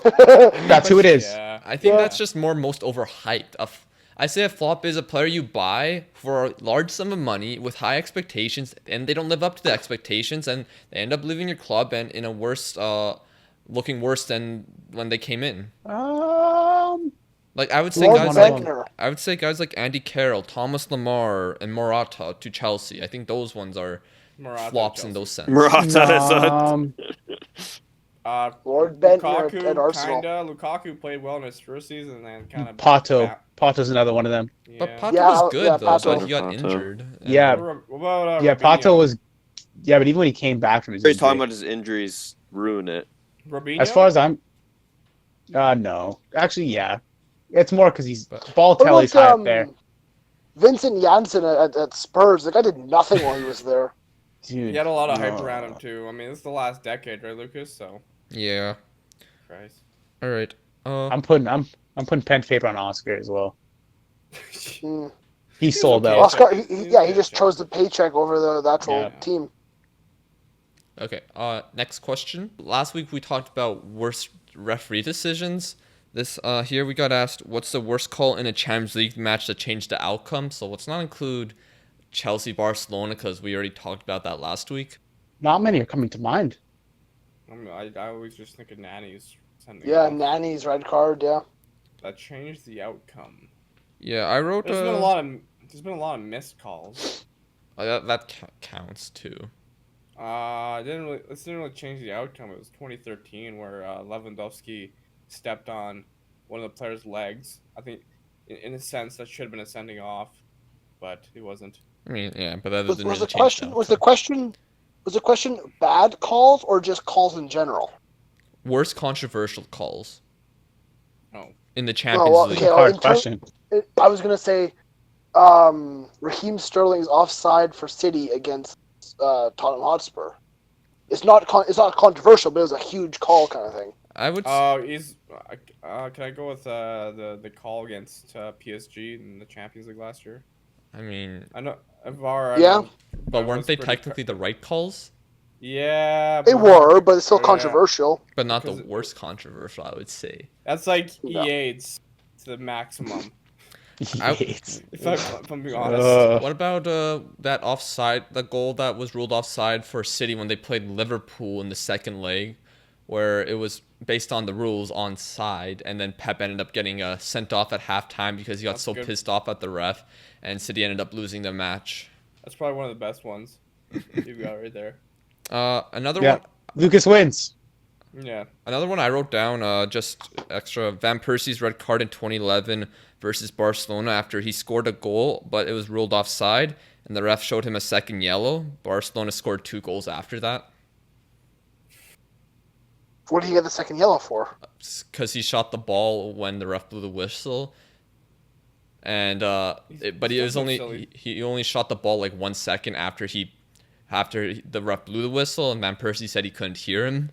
That's who it is. Yeah. I think Yeah. that's just more most overhyped. I say a flop is a player you buy for a large sum of money with high expectations, and they don't live up to the expectations, and they end up leaving your club and in a worse, looking worse than when they came in. Like I would say Lord guys Wagner. like Andy Carroll, Thomas Lamar, and Morata to Chelsea. I think those ones are Morata, flops in Chelsea. those sense. Morata is a Lord Bentner Lukaku, at Arsenal. Lukaku played well in his first season and then kind of Pato. Pato's another one of them. But Pato Yeah, was good yeah, though, Pato. but he got Pato. injured. And- Yeah. What about, Yeah, Robinho? Pato was. Yeah, but even when he came back from his He's talking injury, about his injuries ruin it. Robinho? as far as I'm, no, actually, yeah, it's more because he's But- Balotelli's high up there. Vincent Janssen at Spurs? The guy did nothing while he was there. Dude, He had a lot of hype no. around him too. I mean, this is the last decade, right, Lucas? So, Yeah. Christ. All right. I'm putting putting pen to paper on Oscar as well. Hmm. He sold okay. out. Oscar, he He's yeah, he good, just yeah. chose the paycheck over the actual Yeah. team. Okay. Next question. Last week we talked about worst referee decisions. This here we got asked, what's the worst call in a Champions League match that changed the outcome? So let's not include Chelsea Barcelona because we already talked about that last week. Not many are coming to mind. I always just think of nannies. Sending Yeah, off. Nani's red card. Yeah. That changed the outcome. Yeah, I wrote. There's been a lot of missed calls. That counts too. This didn't really change the outcome. It was 2013 where Lewandowski stepped on one of the players' legs. I think, in a sense, that should have been a sending off, but it wasn't. I mean, yeah, but that Was didn't the really change question? the Was the outcome. question? Was the question bad calls or just calls in general? Worst controversial calls Oh. in the Oh, Champions well, League. okay, well, Hard in question. I was gonna say, Raheem Sterling's offside for City against Tottenham Hotspur. It's not controversial, but it was a huge call kind of thing. I would. Oh, can I go with the call against PSG in the Champions League last year? I mean, I know VAR. I Yeah. know, but weren't was they pretty technically the right calls? Yeah, They were, but it's still controversial. But not the Because worst controversial, I would say. That's like No. EA's to the maximum. Yates. If I'm being honest. What about that offside, the goal that was ruled offside for City when they played Liverpool in the second leg, where it was based on the rules onside, and then Pep ended up getting sent off at halftime because he got That's so good. pissed off at the ref, and City ended up losing the match. That's probably one of the best ones you've got right there. Another Yeah. one. Lucas wins. Yeah. Another one I wrote down, just extra. Van Persie's red card in 2011 versus Barcelona after he scored a goal, but it was ruled offside, and the ref showed him a second yellow. Barcelona scored 2 goals after that. What did he get the second yellow for? Because he shot the ball when the ref blew the whistle. And but he was only he only shot the ball like 1 second after the ref blew the whistle, and Van Persie said he couldn't hear him,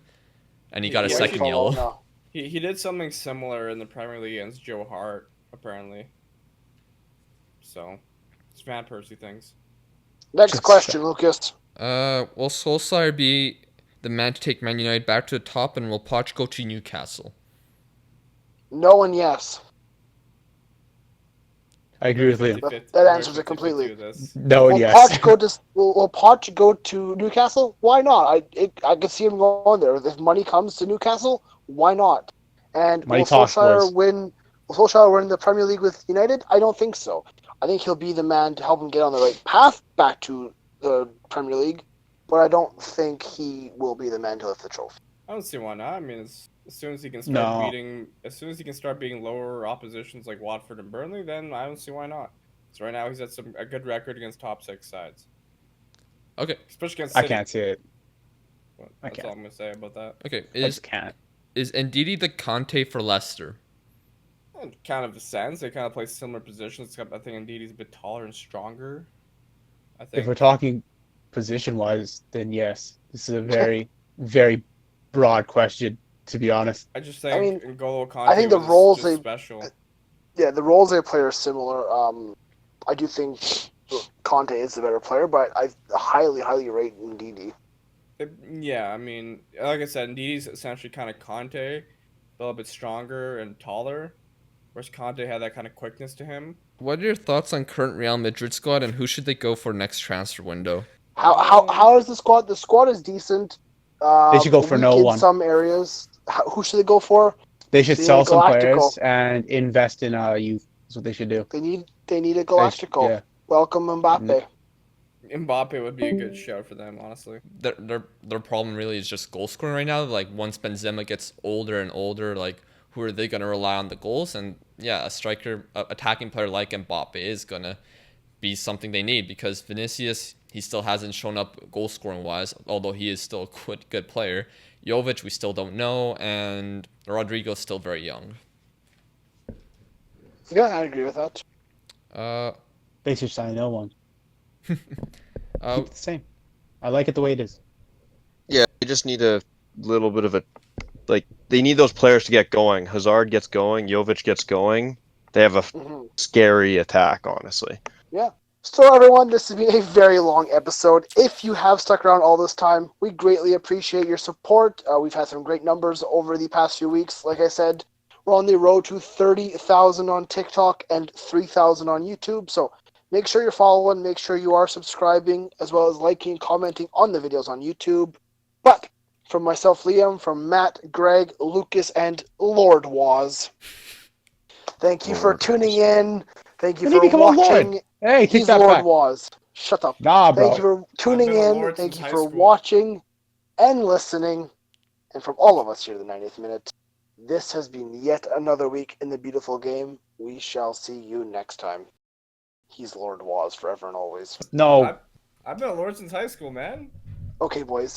and he got a Yeah, second actually- yellow. No. He did something similar in the Premier League against Joe Hart, apparently. So, it's Van Persie things. Next question, Lucas. Will Solskjaer be the man to take Man United back to the top, and will Poch go to Newcastle? No and yes. I agree with Liam. That answers it completely. No, Will yes. Poch go to Newcastle? Why not? I could see him going there. If money comes to Newcastle, why not? And Money will talks, boys. Will Solskjaer win the Premier League with United? I don't think so. I think he'll be the man to help him get on the right path back to the Premier League, but I don't think he will be the man to lift the trophy. I don't see why not. I mean, as soon as he can start beating lower oppositions like Watford and Burnley, then I don't see why not. So right now he's at a good record against top 6 sides. Okay. Especially against I City. can't see it. That's all I'm gonna say about that. Okay. I just can't. Is Ndidi the Kante for Leicester? In kind of a sense, they kind of play similar positions. Except I think Ndidi's a bit taller and stronger. I think. If we're talking position-wise, then yes. This is a very, very broad question, to be honest. I just think N'Golo Kante I think the was roles just special. Yeah, the roles they play are similar. I do think Conte is the better player, but I highly, highly rate Ndidi. Yeah, I mean, like I said, Ndidi's essentially kind of Conte, a little bit stronger and taller, whereas Conte had that kind of quickness to him. What are your thoughts on current Real Madrid squad, and who should they go for next transfer window? How is the squad? The squad is decent. They should go for weak no in one. some areas. Who should they go for? They should They sell need some Galactico. players and invest in youth. That's what they should do. They need a Galactico. Yeah. Welcome Mbappe. Mbappe would be a good shout for them, honestly. Their problem really is just goal scoring right now. Like, once Benzema gets older and older, like, who are they going to rely on the goals? And yeah, a striker, attacking player like Mbappe is going to be something they need, because Vinicius, he still hasn't shown up goal scoring wise, although he is still a good player. Jovic, we still don't know, and Rodrigo's still very young. Yeah, I agree with that. They should sign no one. Keep Uh, it the same. I like it the way it is. Yeah, they just need a little bit of they need those players to get going. Hazard gets going, Jovic gets going. They have a scary attack, honestly. Yeah. So everyone, this has been a very long episode. If you have stuck around all this time, we greatly appreciate your support. We've had some great numbers over the past few weeks. Like I said, we're on the road to 30,000 on TikTok and 3,000 on YouTube. So make sure you're following, make sure you are subscribing, as well as liking and commenting on the videos on YouTube. But from myself, Liam, from Matt, Greg, Lucas, and Lord Waz, thank you for tuning in. Thank you for watching. Hey, keep He's that Lord back. Waz. Shut up. Nah, bro. Thank you for tuning I've been a in. Lord Thank since you high for school. watching and listening. And from all of us here at the 90th Minute, this has been yet another week in the beautiful game. We shall see you next time. He's Lord Waz forever and always. No. I've been a Lord since high school, man. Okay, boys.